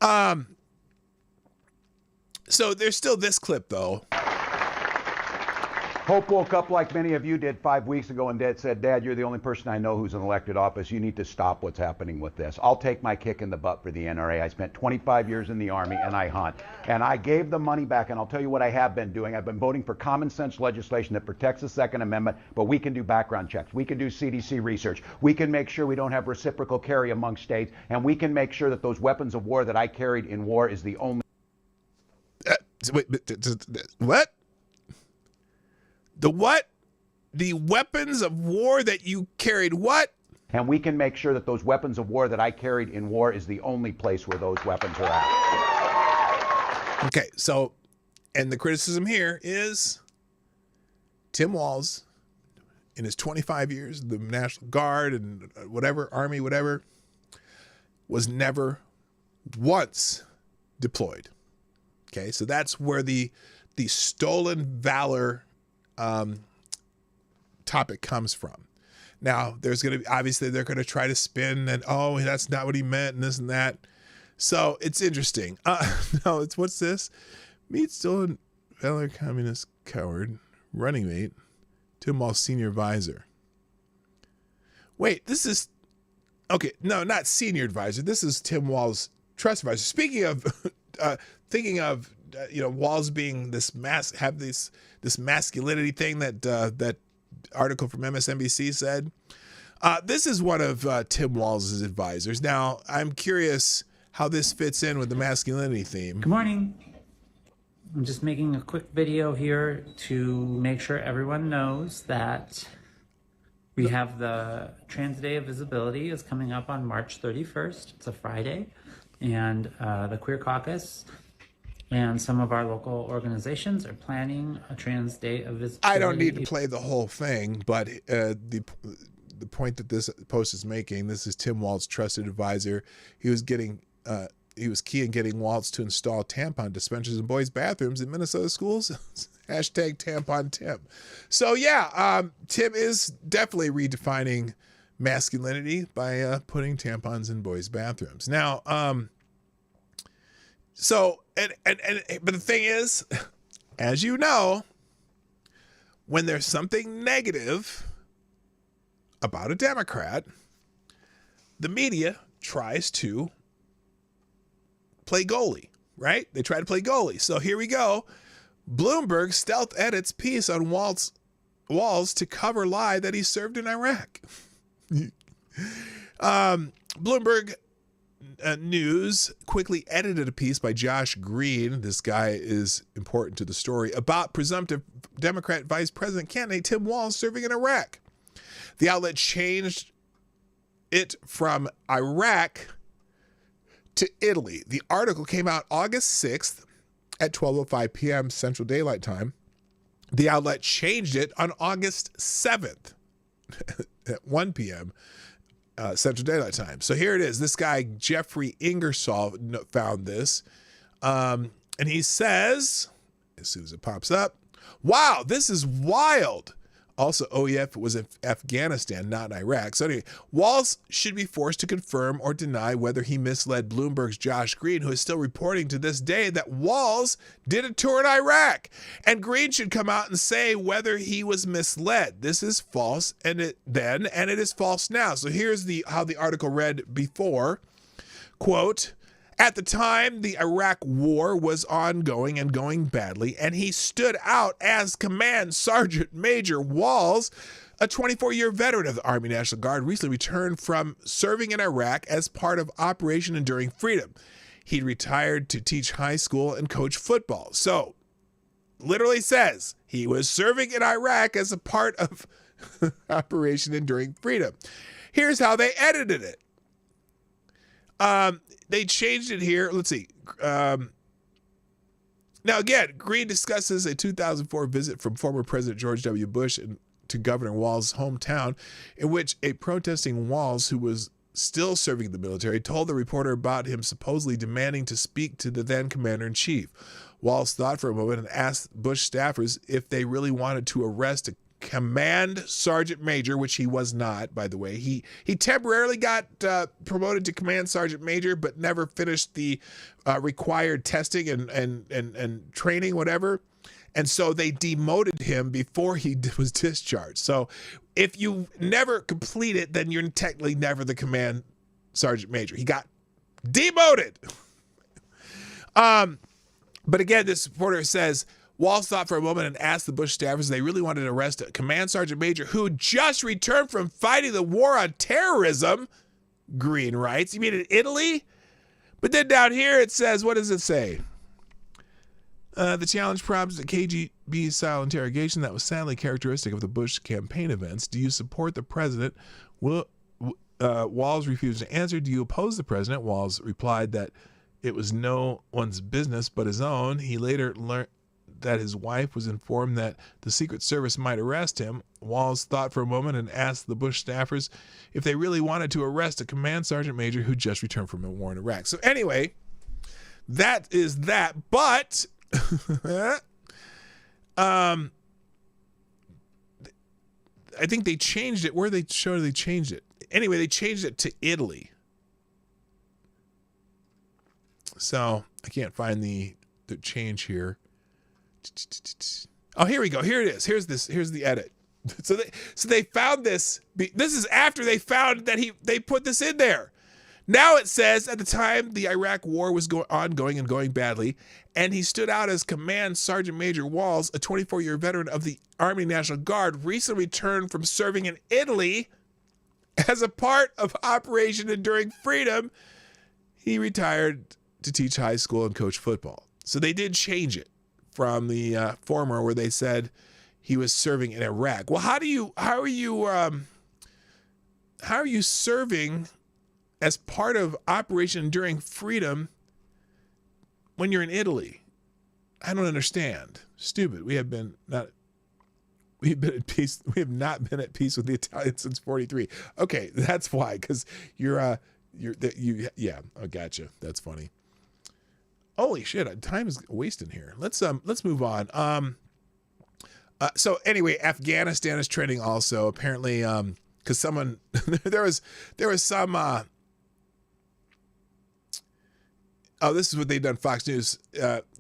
time. So there's still this clip, though. Hope woke up like many of you did 5 weeks ago and said, Dad, you're the only person I know who's in elected office. You need to stop what's happening with this. I'll take my kick in the butt for the NRA. I spent 25 years in the Army and I hunt. And I gave the money back, and I'll tell you what I have been doing. I've been voting for common sense legislation that protects the Second Amendment, but we can do background checks. We can do CDC research. We can make sure we don't have reciprocal carry among states, and we can make sure that those weapons of war that I carried in war is the only... What? The what? The weapons of war that you carried what? And we can make sure that those weapons of war that I carried in war is the only place where those weapons are at. Okay, so, and the criticism here is Tim Walz, in his 25 years, the National Guard and whatever, Army, whatever, was never once deployed. Okay, so that's where the stolen valor topic comes from. Now, there's going to be, obviously, they're going to try to spin that, oh, that's not what he meant, and this and that. So it's interesting. No, it's what's this? Meet stolen valor communist coward, running mate, Tim Walz senior advisor. Wait, this is, okay, no, not senior advisor. This is Tim Walz trust advisor. Speaking of, thinking of, Walz being this this masculinity thing that article from MSNBC said. This is one of Tim Walz's advisors. Now, I'm curious how this fits in with the masculinity theme. Good morning. I'm just making a quick video here to make sure everyone knows that we have the Trans Day of Visibility is coming up on March 31st. It's a Friday. And the Queer Caucus and some of our local organizations are planning a Trans Day of Visibility. I don't need to play the whole thing, but the point that this post is making, this is Tim Walz, trusted advisor. He was key in getting Walz to install tampon dispensers in boys' bathrooms in Minnesota schools. Hashtag tampon Tim. So yeah, Tim is definitely redefining masculinity by putting tampons in boys' bathrooms. Now, but the thing is, as you know, when there's something negative about a Democrat, the media tries to play goalie, right? They try to play goalie. So here we go. Bloomberg stealth edits piece on Walz to cover lie that he served in Iraq. Bloomberg News quickly edited a piece by Josh Green. This guy is important to the story about presumptive Democrat vice president candidate Tim Walz serving in Iraq. The outlet changed it from Iraq to Italy. The article came out August 6th at 12:05 p.m. Central Daylight Time. The outlet changed it on August 7th at 1 p.m. Central Daylight Time. So here it is. This guy, Jeffrey Ingersoll, found this. And he says, as soon as it pops up, wow, this is wild. Also, OEF was in Afghanistan, not in Iraq. So anyway, Walz should be forced to confirm or deny whether he misled Bloomberg's Josh Green, who is still reporting to this day that Walz did a tour in Iraq. And Green should come out and say whether he was misled. This is false and it is false now. So here's how the article read before. Quote, at the time, the Iraq war was ongoing and going badly, and he stood out as Command Sergeant Major Walz, a 24-year veteran of the Army National Guard, recently returned from serving in Iraq as part of Operation Enduring Freedom. He retired to teach high school and coach football. So, literally says he was serving in Iraq as a part of Operation Enduring Freedom. Here's how they edited it. They changed it here. Let's see. Now, again, Green discusses a 2004 visit from former President George W. Bush to Governor Walz's hometown, in which a protesting Walz, who was still serving in the military, told the reporter about him supposedly demanding to speak to the then commander-in-chief. Walz thought for a moment and asked Bush staffers if they really wanted to arrest a Command Sergeant Major, which he was not, by the way. He temporarily got promoted to Command Sergeant Major, but never finished the required testing and training, whatever. And so they demoted him before he was discharged. So if you never complete it, then you're technically never the Command Sergeant Major. He got demoted. But again, this reporter says, Walz thought for a moment and asked the Bush staffers if they really wanted to arrest a Command Sergeant Major who just returned from fighting the war on terrorism. Green writes. You mean in Italy? But then down here it says, what does it say? The challenge prompts a KGB-style interrogation that was sadly characteristic of the Bush campaign events. Do you support the president? Walz refused to answer. Do you oppose the president? Walz replied that it was no one's business but his own. He later learned that his wife was informed that the Secret Service might arrest him. Walz thought for a moment and asked the Bush staffers if they really wanted to arrest a Command Sergeant Major who just returned from a war in Iraq. So anyway, that is that. But I think they changed it. Where they showed they changed it. Anyway, they changed it to Italy. So I can't find the change here. Oh, here we go. Here it is. Here's the edit. So they found this. This is after they found that they put this in there. Now it says at the time the Iraq war was ongoing and going badly, and he stood out as Command Sergeant Major Walz, a 24-year veteran of the Army National Guard, recently returned from serving in Italy as a part of Operation Enduring Freedom. He retired to teach high school and coach football. So they did change it from the former where they said he was serving in Iraq. Well, how are you serving as part of Operation Enduring Freedom when you're in Italy? I don't understand. Stupid. We have not at peace. We have not been at peace with the Italians since 43. Okay, that's why. Because yeah. I gotcha. That's funny. Holy shit! Time is wasting here. Let's move on. So anyway, Afghanistan is trending also. Apparently, because someone there was some. This is what they've done. Fox News.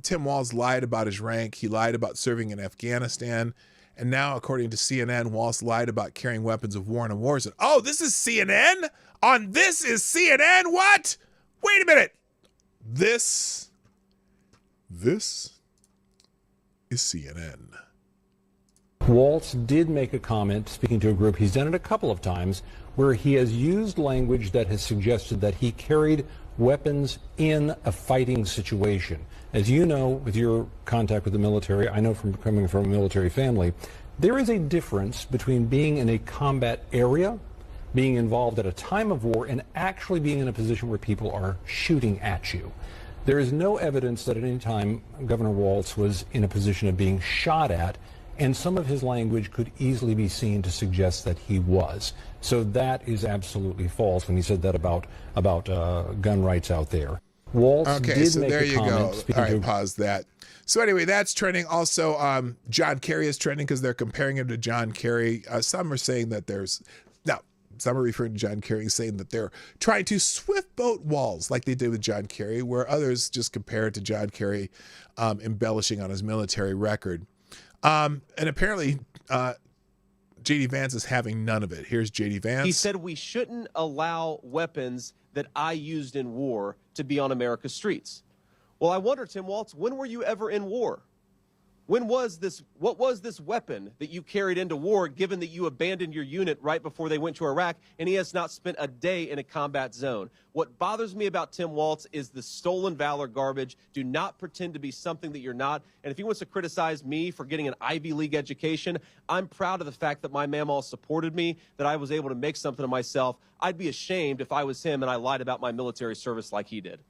Tim Walz lied about his rank. He lied about serving in Afghanistan, and now, according to CNN, Walz lied about carrying weapons of war in a war zone. Oh, this is CNN. On This Is CNN. What? Wait a minute. This is CNN. Walz did make a comment, speaking to a group, he's done it a couple of times, where he has used language that has suggested that he carried weapons in a fighting situation. As you know, with your contact with the military, I know from coming from a military family, there is a difference between being in a combat area, being involved at a time of war, and actually being in a position where people are shooting at you. There is no evidence that at any time Governor Walz was in a position of being shot at, and some of his language could easily be seen to suggest that he was. So that is absolutely false when he said that about gun rights out there. Waltz Okay, did so make there a you comment go. speaking All right, to pause that. So anyway, that's trending. Also, John Kerry is trending because they're comparing him to John Kerry. Some are saying that some are referring to John Kerry, saying that they're trying to swift boat Walz like they did with John Kerry, where others just compare it to John Kerry embellishing on his military record. And apparently, J.D. Vance is having none of it. Here's J.D. Vance. He said we shouldn't allow weapons that I used in war to be on America's streets. Well, I wonder, Tim Waltz, when were you ever in war? What was this weapon that you carried into war, given that you abandoned your unit right before they went to Iraq, and he has not spent a day in a combat zone? What bothers me about Tim Waltz is the stolen valor garbage. Do not pretend to be something that you're not. And if he wants to criticize me for getting an Ivy League education, I'm proud of the fact that my mamaw supported me, that I was able to make something of myself. I'd be ashamed if I was him and I lied about my military service like he did.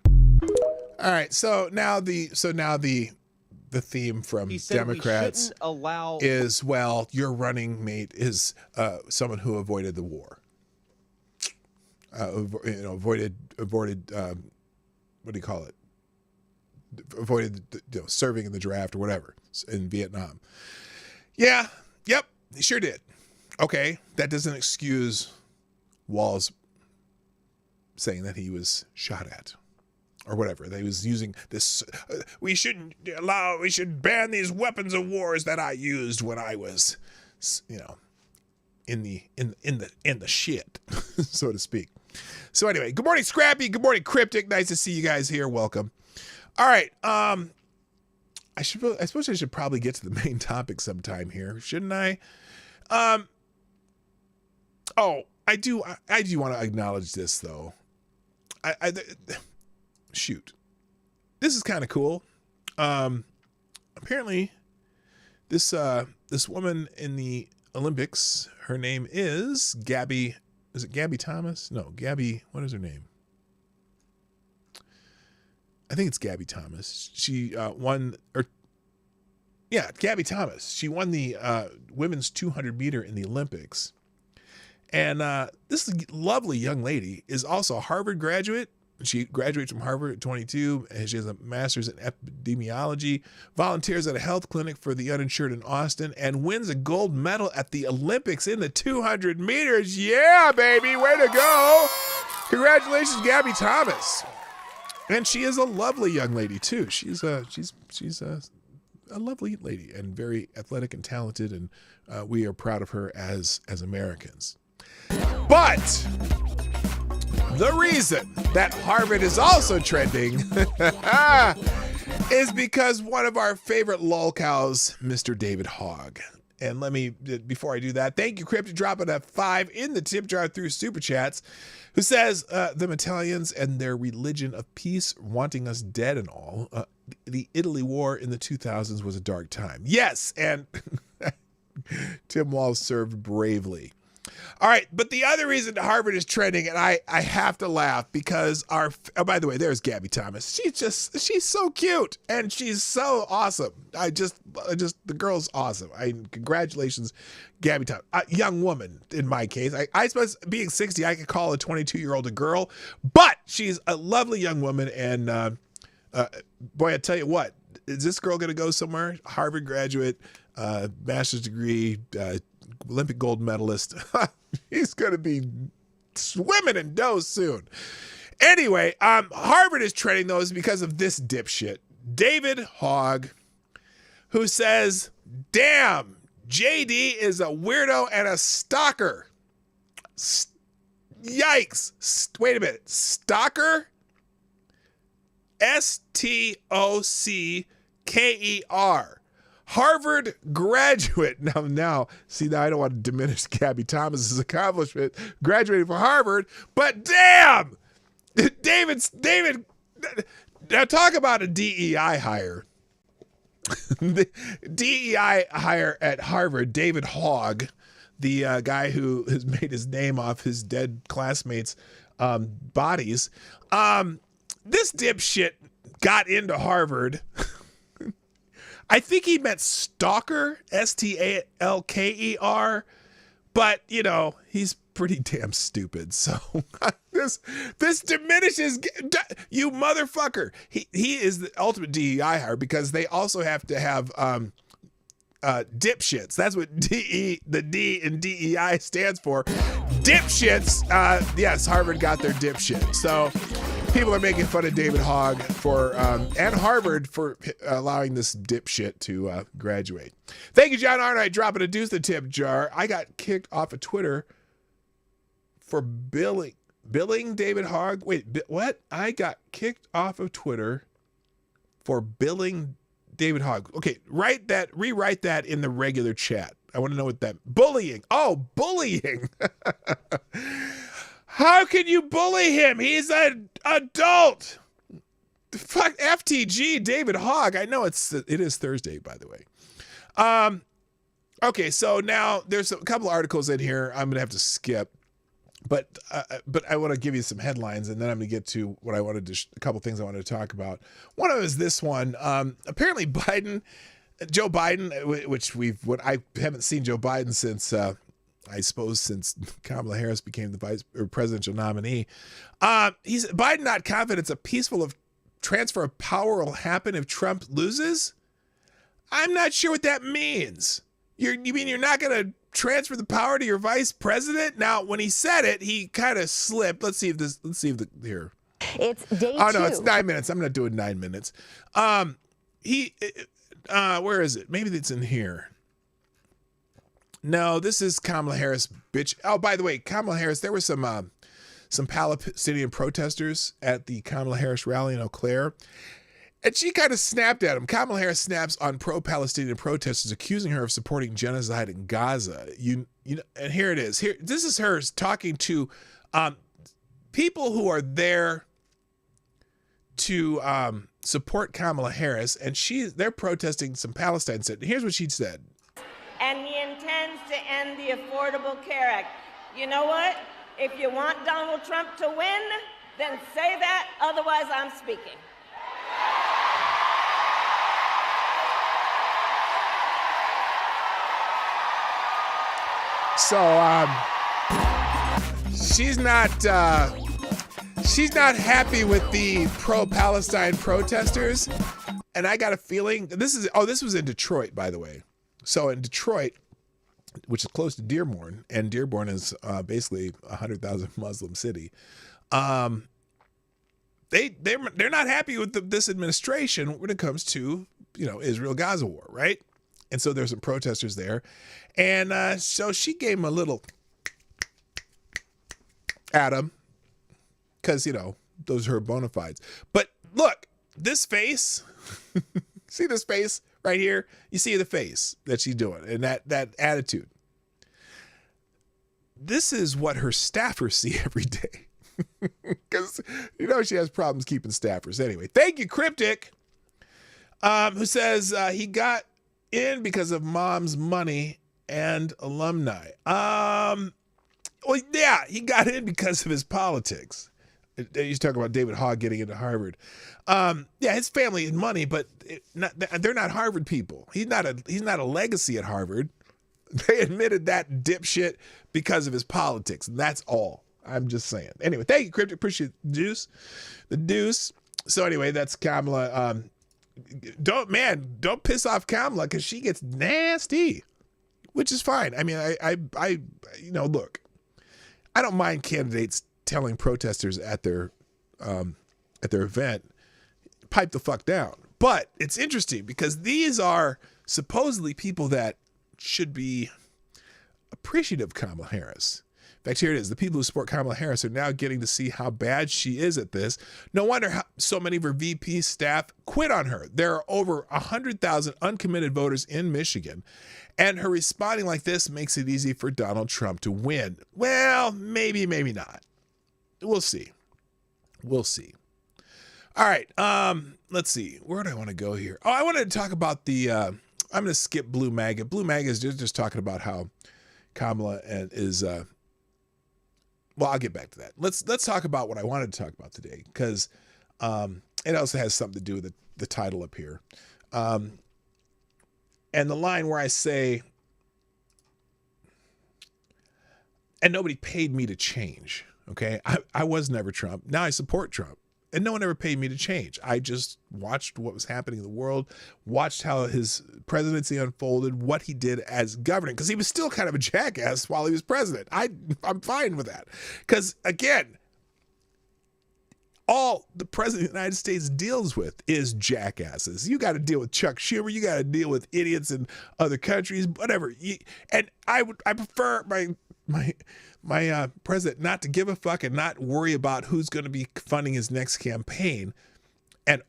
All right, so now the theme from Democrats is, well, your running mate is someone who avoided the war. Avoided. What do you call it? Avoided serving in the draft or whatever in Vietnam. Yeah. Yep. He sure did. Okay, that doesn't excuse Walz saying that he was shot at. Or whatever. They was using this. We should ban these weapons of wars that I used when I was, in the shit, so to speak. So anyway, good morning, Scrappy. Good morning, Cryptic. Nice to see you guys here. Welcome. All right. I suppose I should probably get to the main topic sometime here, shouldn't I? I do want to acknowledge this though. Shoot, this is kind of cool. Apparently this woman in the Olympics, her name is Gabby. Is it Gabby Thomas? No, Gabby. What is her name? I think it's Gabby Thomas. She Gabby Thomas. She won the women's 200 meter in the Olympics. And this lovely young lady is also a Harvard graduate. She graduates from Harvard at 22, and she has a master's in epidemiology, volunteers at a health clinic for the uninsured in Austin, and wins a gold medal at the Olympics in the 200 meters. Yeah, baby, way to go. Congratulations, Gabby Thomas. And she is a lovely young lady, too. She's a lovely lady and very athletic and talented, and we are proud of her as Americans. But the reason that Harvard is also trending is because one of our favorite lolcows, Mr. David Hogg. And before I do that, thank you, Crypt, for dropping a 5 in the tip jar through Super Chats, who says, them Italians and their religion of peace, wanting us dead and all. The Italy War in the 2000s was a dark time. Yes, and Tim Walz served bravely. All right, but the other reason Harvard is trending, and I have to laugh because by the way, there's Gabby Thomas. She's so cute and she's so awesome. The girl's awesome. Congratulations, Gabby Thomas. Young woman in my case. I suppose being 60, I could call a 22-year-old a girl, but she's a lovely young woman. And boy, I tell you what, is this girl going to go somewhere? Harvard graduate, master's degree, Olympic gold medalist. He's going to be swimming in dough soon. Anyway, Harvard is trending though is because of this dipshit, David Hogg, who says, damn, JD is a weirdo and a stalker. Yikes. Wait a minute. Stalker? Stocker. Harvard graduate. Now, see, I don't want to diminish Gabby Thomas's accomplishment graduating from Harvard, but damn, David, now talk about a DEI hire. The DEI hire at Harvard, David Hogg, the guy who has made his name off his dead classmates' bodies. This dipshit got into Harvard. I think he meant stalker, Stalker, but he's pretty damn stupid. So This diminishes you, motherfucker. He is the ultimate DEI hire because they also have to have dipshits. That's what the D in DEI stands for. Dipshits. Yes, Harvard got their dipshit. So people are making fun of David Hogg for and Harvard for allowing this dipshit to graduate. Thank you, John Arnott, dropping a deuce the tip jar. I got kicked off of Twitter for billing David Hogg. Wait, what? I got kicked off of Twitter for billing David Hogg. Okay, rewrite that in the regular chat. I want to know what that bullying. Oh, bullying. How can you bully him? He's an adult. Fuck FTG, David Hogg. I know it is Thursday, by the way. Okay, so now there's a couple articles in here I'm gonna have to skip, but I want to give you some headlines, and then I'm gonna get to what I wanted to a couple things I wanted to talk about. One of them is this one. Apparently, Joe Biden, which I haven't seen Joe Biden since. I suppose since Kamala Harris became the vice or presidential nominee. Biden not confident a peaceful transfer of power will happen if Trump loses. I'm not sure what that means. You mean you're not going to transfer the power to your vice president? Now, when he said it, he kind of slipped. Let's see if here. It's day 2. Oh no, it's 9 minutes. I'm not doing 9 minutes. Where is it? Maybe it's in here. No, this is Kamala Harris, bitch. Oh, by the way, Kamala Harris, there were some Palestinian protesters at the Kamala Harris rally in Eau Claire, and she kind of snapped at him. Kamala Harris snaps on pro-Palestinian protesters, accusing her of supporting genocide in Gaza. You know, and here it is. This is her talking to people who are there to support Kamala Harris, and they're protesting some Palestine. Here's what she said. And he intends to end the Affordable Care Act. You know what? If you want Donald Trump to win, then say that, otherwise I'm speaking. So she's not happy with the pro-Palestine protesters, and I got a feeling this was in Detroit, by the way. So in Detroit, which is close to Dearborn, and Dearborn is basically a 100,000 Muslim city, they're not happy with this administration when it comes to Israel-Gaza war, right? And so there's some protesters there, and so she gave him a little at him because those are her bona fides. But look, this face, see this face right here? You see the face that she's doing and that attitude. This is what her staffers see every day. Because she has problems keeping staffers. Anyway, thank you, Cryptic, who says he got in because of mom's money and alumni. Well, yeah, he got in because of his politics. He's talking about David Hogg getting into Harvard. Yeah, his family and money, but they're not Harvard people. He's not a legacy at Harvard. They admitted that dipshit because of his politics, and that's all. I'm just saying. Anyway, thank you, Cryptic. Appreciate the deuce. So anyway, that's Kamala. Don't piss off Kamala because she gets nasty, which is fine. I mean, I look, I don't mind candidates telling protesters at their event, pipe the fuck down. But it's interesting because these are supposedly people that should be appreciative of Kamala Harris. In fact, here it is. The people who support Kamala Harris are now getting to see how bad she is at this. No wonder so many of her VP staff quit on her. There are over 100,000 uncommitted voters in Michigan, and her responding like this makes it easy for Donald Trump to win. Well, maybe, maybe not. We'll see. All right. Let's see. Where do I want to go here? Oh, I wanted to talk about I'm going to skip Blue MAGA. Blue MAGA is just talking about how Kamala is. Well, I'll get back to that. Let's talk about what I wanted to talk about today because it also has something to do with the title up here, and the line where I say, "And nobody paid me to change." Okay. I was never Trump. Now I support Trump. And no one ever paid me to change. I just watched what was happening in the world, watched how his presidency unfolded, what he did as governor, because he was still kind of a jackass while he was president. I'm fine with that. Because, again, all the president of the United States deals with is jackasses. You got to deal with Chuck Schumer. You got to deal with idiots in other countries, whatever. And I prefer my president not to give a fuck and not worry about who's going to be funding his next campaign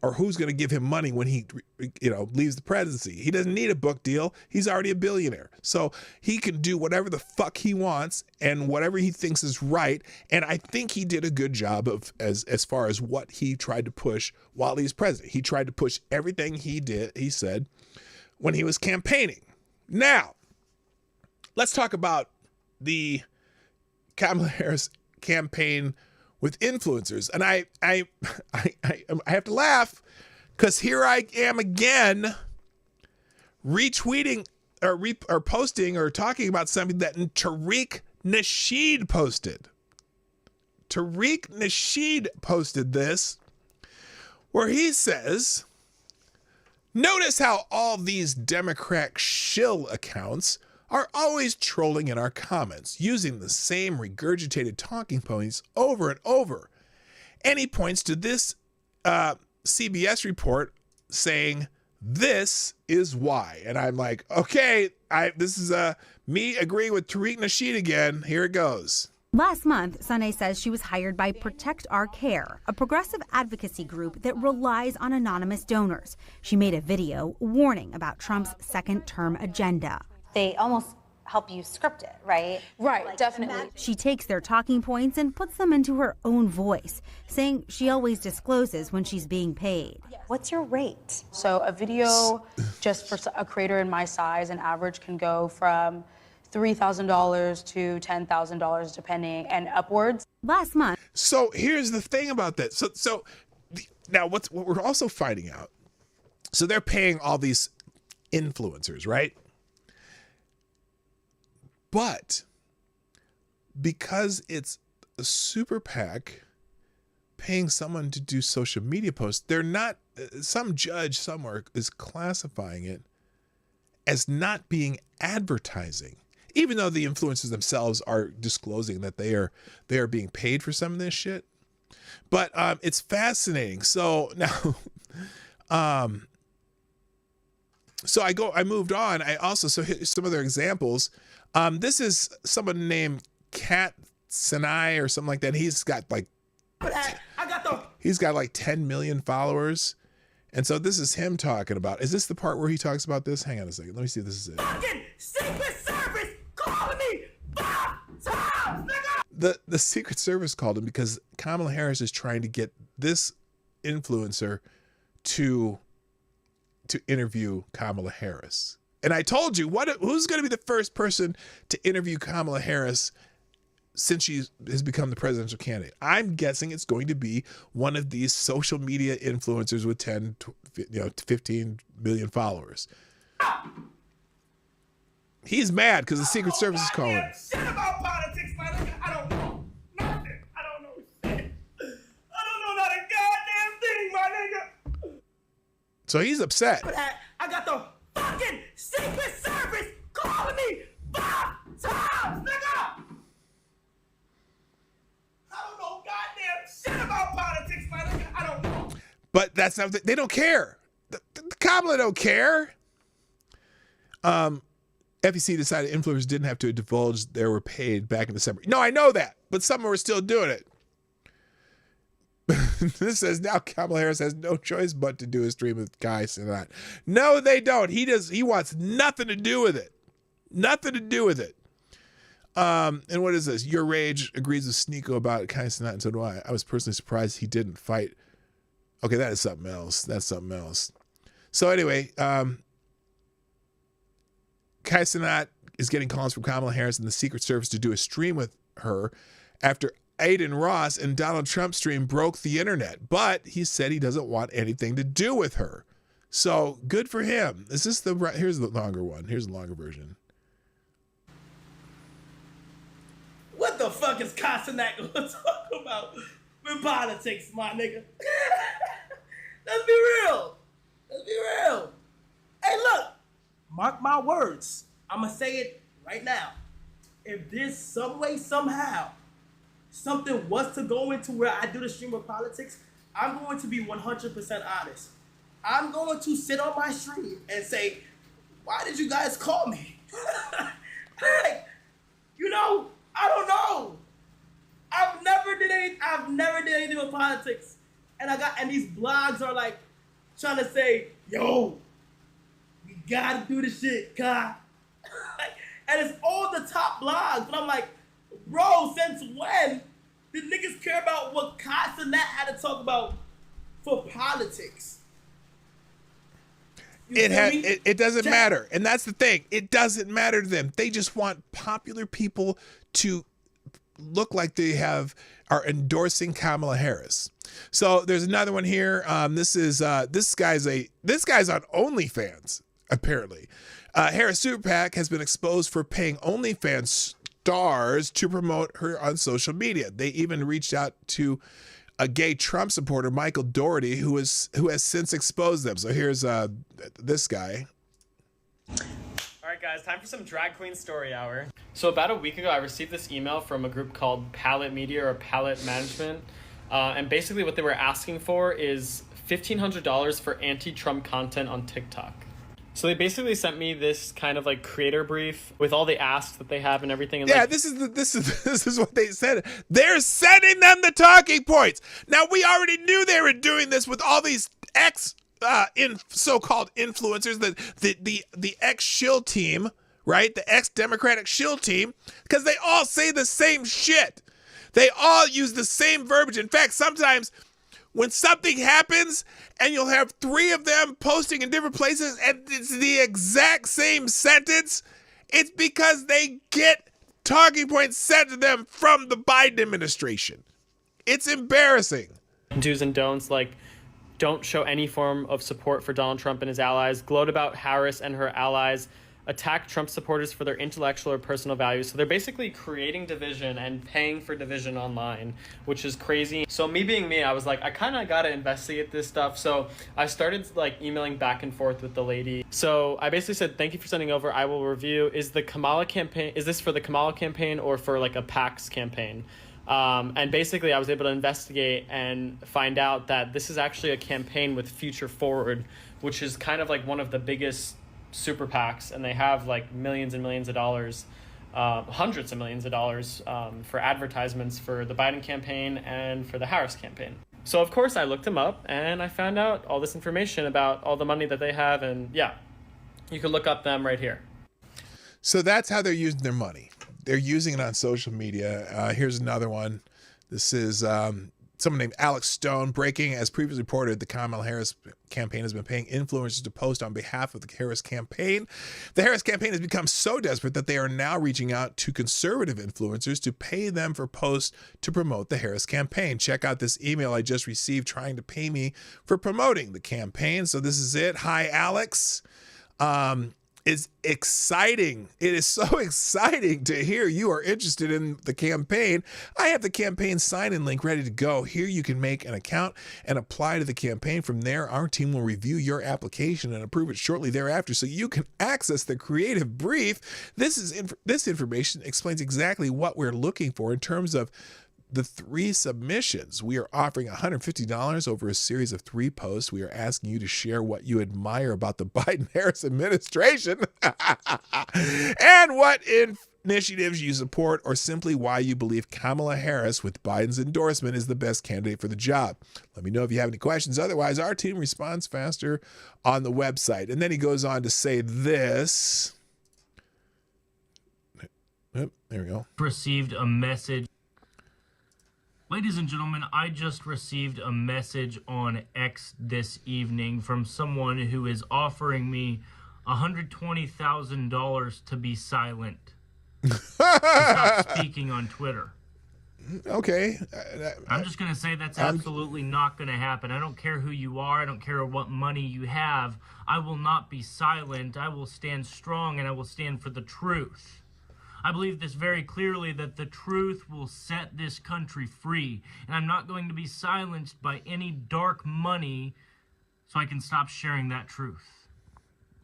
or who's going to give him money when he leaves the presidency. He doesn't need a book deal. He's already a billionaire. So he can do whatever the fuck he wants and whatever he thinks is right. And I think he did a good job of as far as what he tried to push while he's president. He tried to push everything he said when he was campaigning. Now, let's talk about the Kamala Harris campaign with influencers. And I have to laugh because here I am again retweeting or posting or talking about something that Tariq Nasheed posted. Tariq Nasheed posted this where he says, notice how all these Democrat shill accounts are always trolling in our comments, using the same regurgitated talking points over and over. And he points to this CBS report saying, this is why. And I'm like, okay, this is me agreeing with Tariq Nasheed again. Here it goes. Last month, Sunay says she was hired by Protect Our Care, a progressive advocacy group that relies on anonymous donors. She made a video warning about Trump's second-term agenda. They almost help you script it, right? Right, like, definitely. She takes their talking points and puts them into her own voice, saying she always discloses when she's being paid. What's your rate? So a video just for a creator in my size, an average can go from $3,000 to $10,000 depending and upwards. Last month. So here's the thing about that. Now what we're also finding out. So they're paying all these influencers, right? But because it's a super PAC paying someone to do social media posts, they're not, some judge somewhere is classifying it as not being advertising, even though the influencers themselves are disclosing that they are being paid for some of this shit. But it's fascinating. So now, so I moved on. So here's some other examples. This is someone named Kat Sinai or something like that. He's got like 10 million followers. And so this is him talking about, is this the part where he talks about this? Hang on a second. Let me see if this is it. Fucking Secret Service calling me 5 times, nigga! The Secret Service called him because Kamala Harris is trying to get this influencer to interview Kamala Harris. And I told you, who's going to be the first person to interview Kamala Harris since she has become the presidential candidate? I'm guessing it's going to be one of these social media influencers with 10, 15 million followers. He's mad because the Secret Service is calling him. Shit about politics, my nigga. I don't know nothing. I don't know shit. I don't know not a goddamn thing, my nigga. So he's upset. I got the fucking Secret Service calling me 5 times, nigga. I don't know goddamn shit about politics, my nigga. I don't know. But that's not, they don't care. The Kamala don't care. FEC decided influencers didn't have to divulge they were paid back in December. No, I know that, but some were still doing it. This says now Kamala Harris has no choice but to do a stream with Kai Cenat. No, they don't. He wants nothing to do with it. Nothing to do with it. And what is this? Your Rage agrees with Sneeko about Kai Cenat, and so do I. I was personally surprised he didn't fight. Okay, that is something else. That's something else. So anyway, Kai Cenat is getting calls from Kamala Harris and the Secret Service to do a stream with her after Aiden Ross and Donald Trump's stream broke the internet, but he said he doesn't want anything to do with her. So good for him. Is this here's the longer one. Here's the longer version. What the fuck is Castanet going to talk about with politics, my nigga? Let's be real. Let's be real. Hey, look. Mark my words. I'm going to say it right now. If there's some way, somehow, something was to go into where I do the stream of politics, I'm going to be 100% honest. I'm going to sit on my stream and say, why did you guys call me? Like, you know, I don't know. I've never did anything with politics. And these blogs are like trying to say, yo, we gotta do this shit, Kai. And it's all the top blogs. But I'm like, bro, since when did niggas care about what Castanet had to talk about for politics? It doesn't matter. And that's the thing. It doesn't matter to them. They just want popular people to look like they are endorsing Kamala Harris. So there's another one here. This guy's on OnlyFans, apparently. Harris Super PAC has been exposed for paying OnlyFans stars to promote her on social media. They even reached out to a gay Trump supporter, Michael Dougherty, who has since exposed them. So here's this guy. All right, guys, time for some drag queen story hour. So about a week ago, I received this email from a group called Palette Media or Palette Management. And basically what they were asking for is $1,500 for anti-Trump content on TikTok. So they basically sent me this kind of like creator brief with all the asks that they have and everything. And yeah, this is what they said. They're sending them the talking points. Now we already knew they were doing this with all these so-called influencers, the ex-shill team, right? The ex-Democratic shill team, because they all say the same shit. They all use the same verbiage. In fact, sometimes when something happens and you'll have 3 of them posting in different places and it's the exact same sentence, it's because they get talking points sent to them from the Biden administration. It's embarrassing. Do's and don'ts, like don't show any form of support for Donald Trump and his allies, gloat about Harris and her allies, attack Trump supporters for their intellectual or personal values. So they're basically creating division and paying for division online, which is crazy. So me being me, I was like, I kind of got to investigate this stuff. So I started like emailing back and forth with the lady. So I basically said, thank you for sending over. I will review. Is this for the Kamala campaign or for like a PAC's campaign? And basically I was able to investigate and find out that this is actually a campaign with Future Forward, which is kind of like one of the biggest super PACs, and they have like millions and millions of dollars, hundreds of millions of dollars for advertisements for the Biden campaign and for the Harris campaign. So of course I looked them up and I found out all this information about all the money that they have, and yeah, you can look up them right here. So that's how they're using their money. They're using it on social media. Here's another one. This is someone named Alex Stone. Breaking, as previously reported, the Kamala Harris campaign has been paying influencers to post on behalf of the Harris campaign. The Harris campaign has become so desperate that they are now reaching out to conservative influencers to pay them for posts to promote the Harris campaign. Check out this email I just received trying to pay me for promoting the campaign. So this is it. Hi, Alex. Is exciting. It is so exciting to hear you are interested in the campaign. I have the campaign sign-in link ready to go. Here you can make an account and apply to the campaign. From there, our team will review your application and approve it shortly thereafter so you can access the creative brief. This information explains exactly what we're looking for in terms of the 3 submissions. We are offering $150 over a series of 3 posts. We are asking you to share what you admire about the Biden-Harris administration and what initiatives you support, or simply why you believe Kamala Harris, with Biden's endorsement, is the best candidate for the job. Let me know if you have any questions. Otherwise, our team responds faster on the website. And then he goes on to say this. There we go. Received a message. Ladies and gentlemen, I just received a message on X this evening from someone who is offering me $120,000 to be silent. To stop speaking on Twitter. Okay. I'm just going to say that's absolutely not going to happen. I don't care who you are. I don't care what money you have. I will not be silent. I will stand strong and I will stand for the truth. I believe this very clearly, that the truth will set this country free. And I'm not going to be silenced by any dark money so I can stop sharing that truth.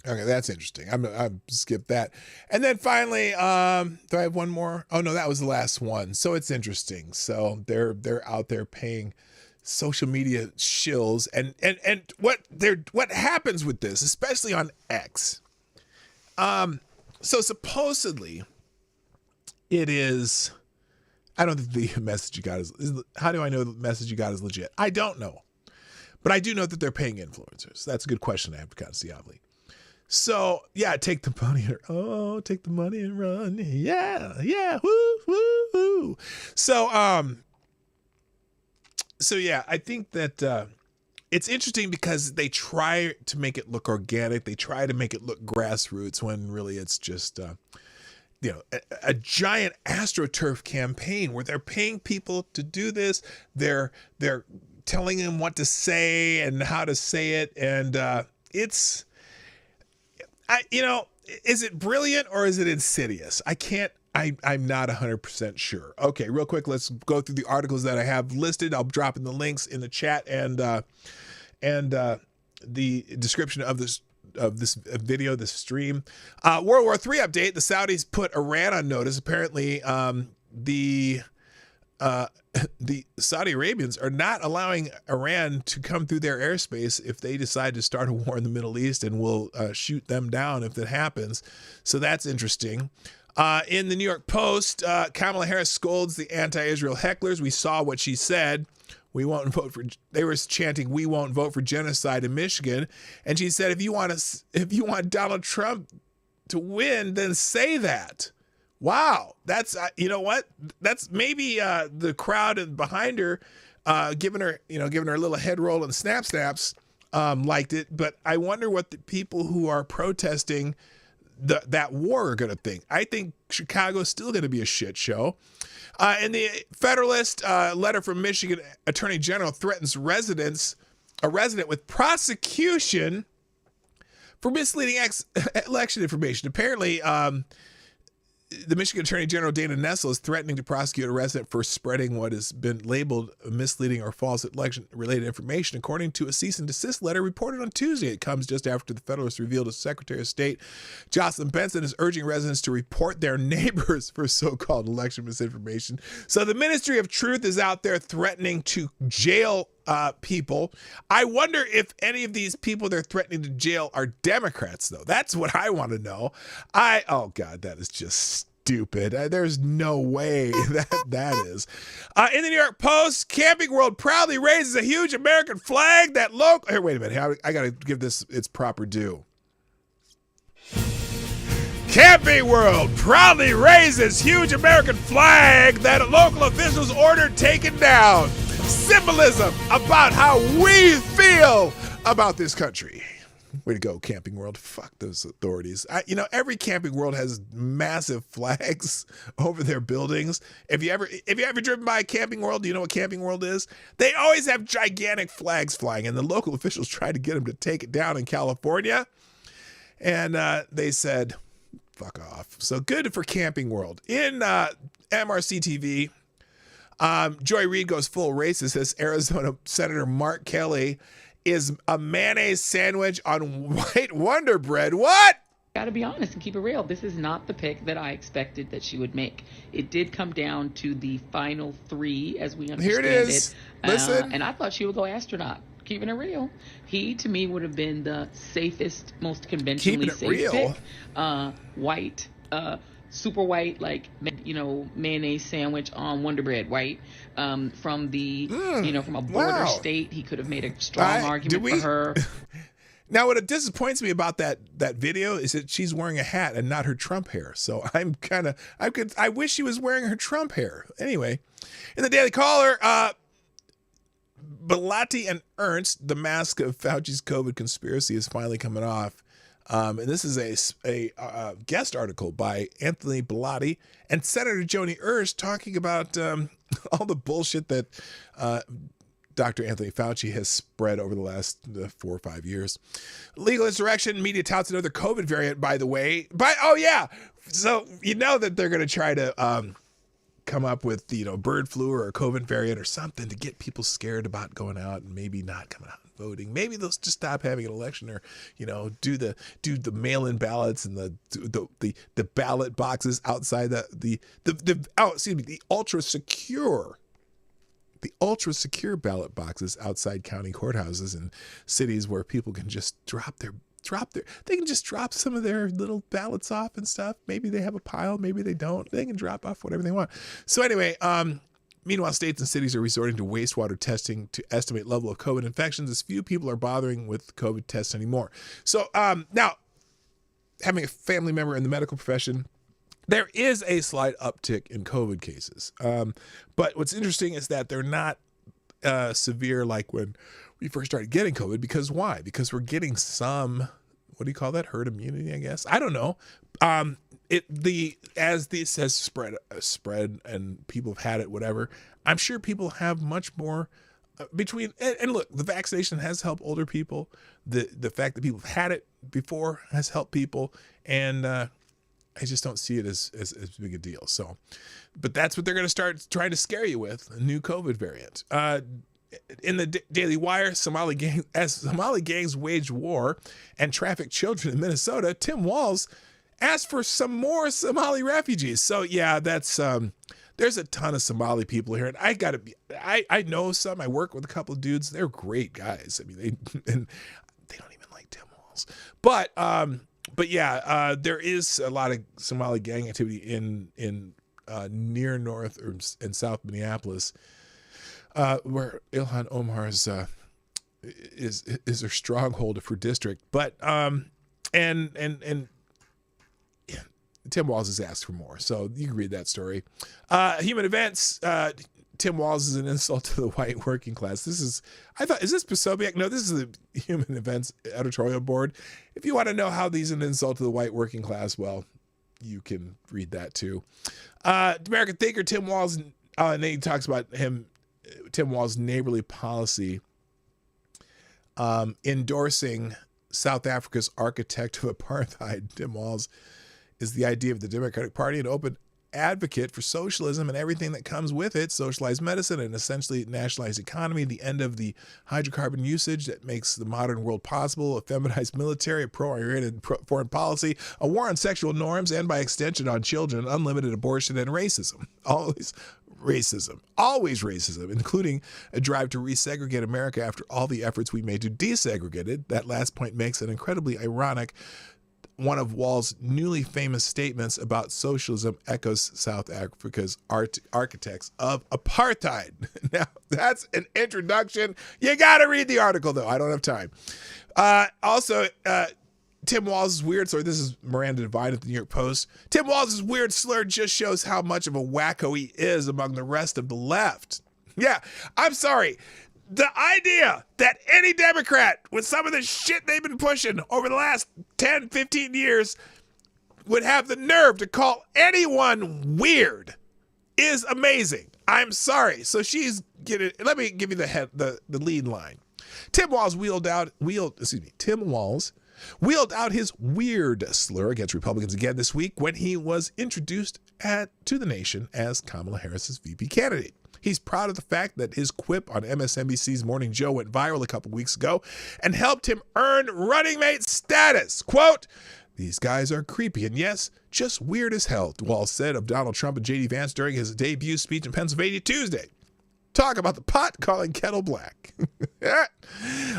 Okay, that's interesting. I'm skip that. And then finally, do I have one more? Oh no, that was the last one. So it's interesting. So they're out there paying social media shills, and what happens with this, especially on X. So supposedly it is, I don't think the message you got is how do I know the message you got is legit? I don't know. But I do know that they're paying influencers. That's a good question I have to kind of see, Oddly. So yeah, take the money and run. Yeah, woo. So yeah, I think that it's interesting because they try to make it look organic. They try to make it look grassroots when really it's just a giant AstroTurf campaign where they're paying people to do this. They're telling them what to say and how to say it, and is it brilliant or is it insidious? I'm not 100% sure. Okay, real quick, let's go through the articles that I have listed. I'll drop in the links in the chat and the description of this video, this stream. World War III update. The Saudis put Iran on notice. Apparently, the Saudi Arabians are not allowing Iran to come through their airspace if they decide to start a war in the Middle East, and will shoot them down if that happens. So that's interesting. In the New York Post, Kamala Harris scolds the anti-Israel hecklers. We saw what she said. They were chanting, "We won't vote for genocide" in Michigan. And she said, if you want Donald Trump to win, then say that. Wow. That's, you know what? That's maybe the crowd behind her, giving her a little head roll and snaps, liked it. But I wonder what the people who are protesting that war are going to think. I think Chicago's still going to be a shit show. In the Federalist, letter from Michigan Attorney General threatens a resident with prosecution for misleading election information. Apparently, the Michigan Attorney General Dana Nessel is threatening to prosecute a resident for spreading what has been labeled misleading or false election-related information, according to a cease and desist letter reported on Tuesday. It comes just after the Federalist revealed as Secretary of State Jocelyn Benson is urging residents to report their neighbors for so-called election misinformation. So the Ministry of Truth is out there threatening to jail people. I wonder if any of these people they're threatening to jail are Democrats, though. That's what I want to know. Oh God, that is just stupid. There's no way that is. In the New York Post, Camping World proudly raises a huge American flag that local. Here, wait a minute. I got to give this its proper due. Camping World proudly raises huge American flag that local officials ordered taken down. Symbolism about how we feel about this country. Way to go, Camping World. Fuck those authorities. Every Camping World has massive flags over their buildings. If you ever driven by a Camping World, do you know what Camping World is? They always have gigantic flags flying, and the local officials tried to get them to take it down in California, and they said, fuck off. So good for Camping World. In MRC TV, Joy Reid goes full racist as Arizona Senator Mark Kelly is a mayonnaise sandwich on white Wonder Bread. What? Gotta be honest and keep it real. This is not the pick that I expected that she would make. It did come down to the final three, as we understand it. Here it is. Listen. And I thought she would go astronaut. Keeping it real. He, to me, would have been the safest, most conventionally safe pick. White, super white, mayonnaise sandwich on Wonder Bread, right? From a border state, he could have made a strong argument for her. Now, what disappoints me about that video is that she's wearing a hat and not her Trump hair. So I wish she was wearing her Trump hair. Anyway, in the Daily Caller, Bellotti and Ernst, the mask of Fauci's COVID conspiracy is finally coming off. And this is a guest article by Anthony Bellotti and Senator Joni Ernst talking about all the bullshit that Dr. Anthony Fauci has spread over the last 4 or 5 years. Legal insurrection, media touts another COVID variant, by the way. So you know that they're going to try to come up with, bird flu or a COVID variant or something to get people scared about going out and maybe not coming out and voting. Maybe they'll just stop having an election, or do the mail-in ballots and the ballot boxes outside the ultra secure ballot boxes outside county courthouses and cities where people can just drop some of their little ballots off and stuff. Maybe they have a pile, maybe they don't. They can drop off whatever they want. So anyway, meanwhile, states and cities are resorting to wastewater testing to estimate level of COVID infections, as few people are bothering with COVID tests anymore. So now, having a family member in the medical profession, there is a slight uptick in COVID cases. But what's interesting is that they're not severe like when we first started getting COVID. Because why? Because we're getting some, what do you call that? Herd immunity, I guess. I don't know. As this has spread and people have had it, whatever, I'm sure people have much more and look, the vaccination has helped older people. The fact that people have had it before has helped people. And, I just don't see it as big a deal. So, but that's what they're going to start trying to scare you with, a new COVID variant. In the Daily Wire, Somali gangs wage war and traffic children in Minnesota, Tim Walz asked for some more Somali refugees. So yeah, that's there's a ton of Somali people here, and I know some. I work with a couple of dudes. They're great guys. I mean, they don't even like Tim Walz, But yeah, there is a lot of Somali gang activity in near North and South Minneapolis, where Ilhan Omar's is their stronghold for district. But and yeah, Tim Walz has asked for more, so you can read that story. Human Events. Tim Walz is an insult to the white working class. Is this Posobiec? No, this is the Human Events editorial board. If you want to know how these are an insult to the white working class, well, you can read that too. American thinker Tim Walz, and then he talks about Tim Walz's neighborly policy, endorsing South Africa's architect of apartheid. Tim Walz is the idea of the Democratic Party, an open advocate for socialism and everything that comes with it, socialized medicine, and essentially nationalized economy, the end of the hydrocarbon usage that makes the modern world possible, a feminized military, a pro-Iranian foreign policy, a war on sexual norms, and by extension on children, unlimited abortion, and racism. Always racism, including a drive to resegregate America after all the efforts we made to desegregate it. That last point makes an incredibly ironic. One of Walz's newly famous statements about socialism echoes South Africa's architects of apartheid. Now, that's an introduction. You got to read the article, though. I don't have time. Also, Tim Walz's weird slur. This is Miranda Devine at the New York Post. Tim Walz's weird slur just shows how much of a wacko he is among the rest of the left. Yeah, I'm sorry. The idea that any Democrat with some of the shit they've been pushing over the last 10, 15 years would have the nerve to call anyone weird is amazing. I'm sorry. So let me give you the lead line. Tim Walz wheeled out his weird slur against Republicans again this week when he was introduced to the nation as Kamala Harris's VP candidate. He's proud of the fact that his quip on MSNBC's Morning Joe went viral a couple weeks ago and helped him earn running mate status. Quote, "These guys are creepy and yes, just weird as hell," Walz said of Donald Trump and J.D. Vance during his debut speech in Pennsylvania Tuesday. Talk about the pot calling kettle black.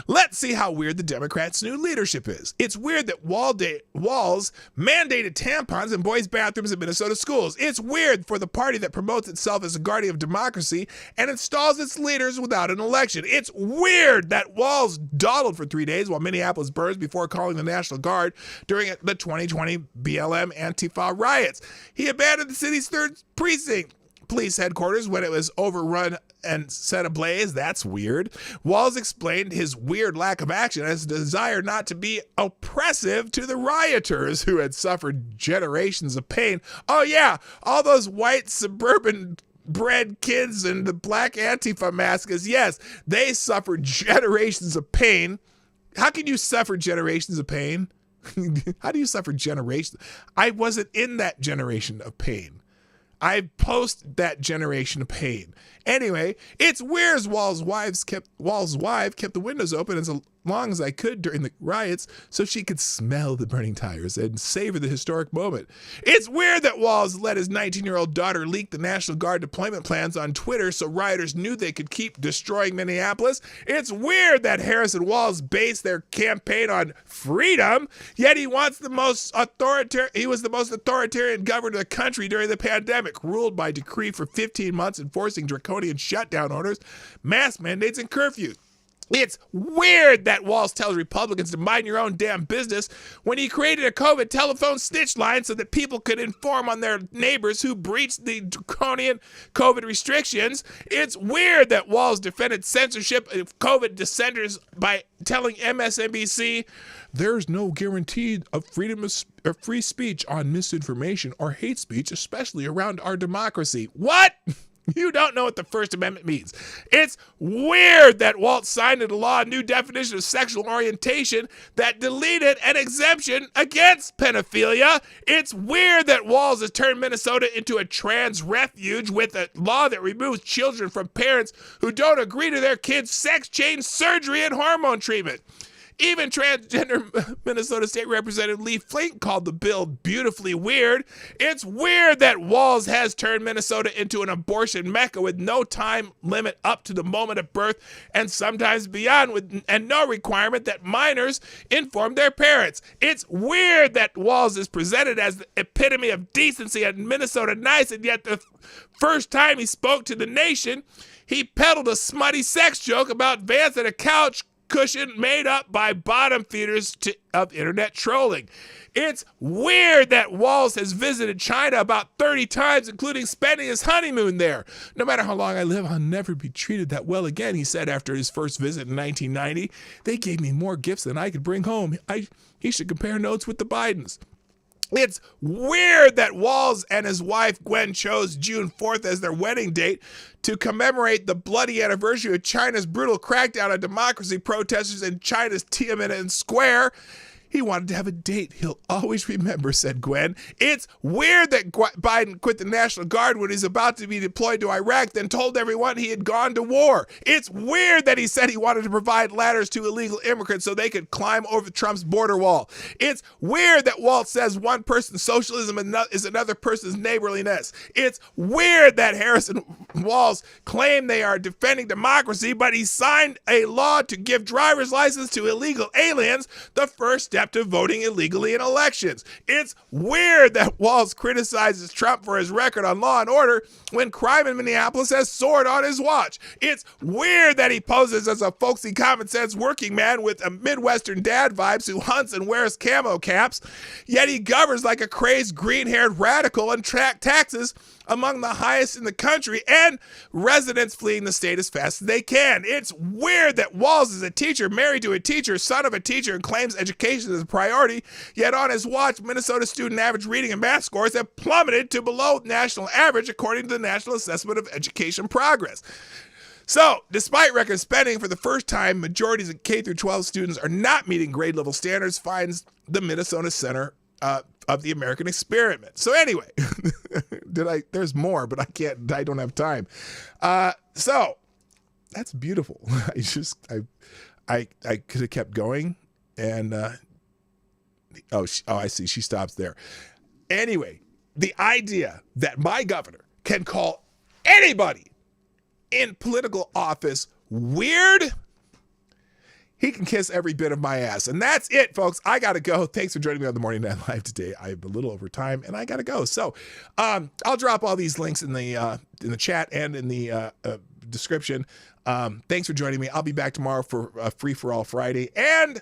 Let's see how weird the Democrats' new leadership is. It's weird that Walz mandated tampons in boys' bathrooms in Minnesota schools. It's weird for the party that promotes itself as a guardian of democracy and installs its leaders without an election. It's weird that Walz dawdled for 3 days while Minneapolis burns before calling the National Guard during the 2020 BLM Antifa riots. He abandoned the city's 3rd precinct police headquarters when it was overrun and set ablaze. That's weird. Walz explained his weird lack of action as a desire not to be oppressive to the rioters who had suffered generations of pain. Oh yeah, all those white suburban bred kids and the black Antifa maskers, yes, they suffered generations of pain. How can you suffer generations of pain? How do you suffer generations? I wasn't in that generation of pain. I post that generation of pain. Anyway, it's weird as Wall's wife kept the windows open as long as I could during the riots so she could smell the burning tires and savor the historic moment. It's weird that Walls let his 19-year-old daughter leak the National Guard deployment plans on Twitter so rioters knew they could keep destroying Minneapolis. It's weird that Harris and Walls based their campaign on freedom, yet he was the most authoritarian governor of the country during the pandemic, ruled by decree for 15 months, enforcing draconian shutdown orders, mask mandates, and curfews. It's weird that Walls tells Republicans to mind your own damn business when he created a COVID telephone snitch line so that people could inform on their neighbors who breached the draconian COVID restrictions. It's weird that Walls defended censorship of COVID dissenters by telling MSNBC there's no guarantee of freedom of free speech on misinformation or hate speech, especially around our democracy. What? You don't know what the First Amendment means. It's weird that Walt signed into law a new definition of sexual orientation that deleted an exemption against pedophilia. It's weird that Walls has turned Minnesota into a trans refuge with a law that removes children from parents who don't agree to their kids' sex change surgery and hormone treatment. Even transgender Minnesota State Representative Lee Flink called the bill beautifully weird. It's weird that Walls has turned Minnesota into an abortion mecca with no time limit up to the moment of birth and sometimes beyond, and no requirement that minors inform their parents. It's weird that Walls is presented as the epitome of decency and Minnesota nice, and yet the first time he spoke to the nation, he peddled a smutty sex joke about Vance and a couch cushion made up by bottom feeders of internet trolling. It's weird that Walls has visited China about 30 times, including spending his honeymoon there. No matter how long I live, I'll never be treated that well again, he said after his first visit in 1990. They gave me more gifts than I could bring home. He should compare notes with the Bidens. It's weird that Walls and his wife Gwen chose June 4th as their wedding date to commemorate the bloody anniversary of China's brutal crackdown on democracy protesters in China's Tiananmen Square. He wanted to have a date he'll always remember, said Gwen. It's weird that Biden quit the National Guard when he's about to be deployed to Iraq, then told everyone he had gone to war. It's weird that he said he wanted to provide ladders to illegal immigrants so they could climb over Trump's border wall. It's weird that Walt says one person's socialism is another person's neighborliness. It's weird that Harris and Walls claim they are defending democracy, but he signed a law to give driver's license to illegal aliens, the first step to voting illegally in elections. It's weird that Walls criticizes Trump for his record on law and order when crime in Minneapolis has soared on his watch. It's weird that he poses as a folksy common sense working man with a Midwestern dad vibes who hunts and wears camo caps, yet he governs like a crazed green-haired radical and taxes among the highest in the country, and residents fleeing the state as fast as they can. It's weird that Walls is a teacher, married to a teacher, son of a teacher, and claims education is a priority, yet on his watch, Minnesota student average reading and math scores have plummeted to below national average according to the National Assessment of Education Progress. So, despite record spending, for the first time, majorities of K-12 students are not meeting grade level standards, finds the Minnesota Center of the American Experiment. So anyway, there's more, but I don't have time. So that's beautiful. I could have kept going, and I see, she stops there. Anyway, the idea that my governor can call anybody in political office weird, he can kiss every bit of my ass. And that's it, folks. I got to go. Thanks for joining me on the Morning Night Live today. I'm a little over time, and I got to go. So I'll drop all these links in the chat and in the description. Thanks for joining me. I'll be back tomorrow for Free for All Friday and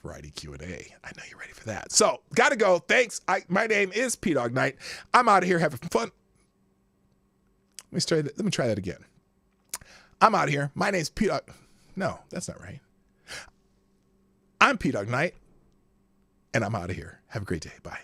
Friday Q&A. I know you're ready for that. So got to go. Thanks. My name is P-Dog Knight. I'm out of here having fun. Let me try that again. I'm out of here. My name's P-Dog. No, that's not right. I'm P-Dog Knight, and I'm out of here. Have a great day. Bye.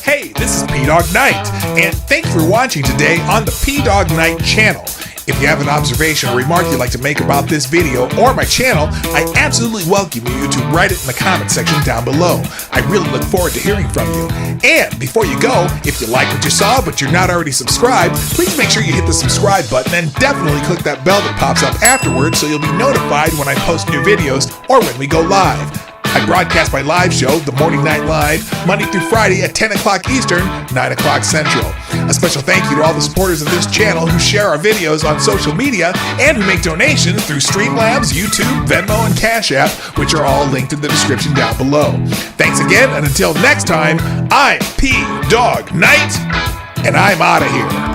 Hey, Hey, this is P-Dog Night, and thanks for watching today on the P-Dog Night channel. If you have an observation or remark you'd like to make about this video or my channel, I absolutely welcome you to write it in the comment section down below. I really look forward to hearing from you. And before you go, if you like what you saw but you're not already subscribed, please make sure you hit the subscribe button and definitely click that bell that pops up afterwards so you'll be notified when I post new videos or when we go live. I broadcast my live show, The Morning Night Live, Monday through Friday at 10 o'clock Eastern, 9 o'clock Central. A special thank you to all the supporters of this channel who share our videos on social media and who make donations through Streamlabs, YouTube, Venmo, and Cash App, which are all linked in the description down below. Thanks again, and until next time, I'm P-Dog Night, and I'm out of here.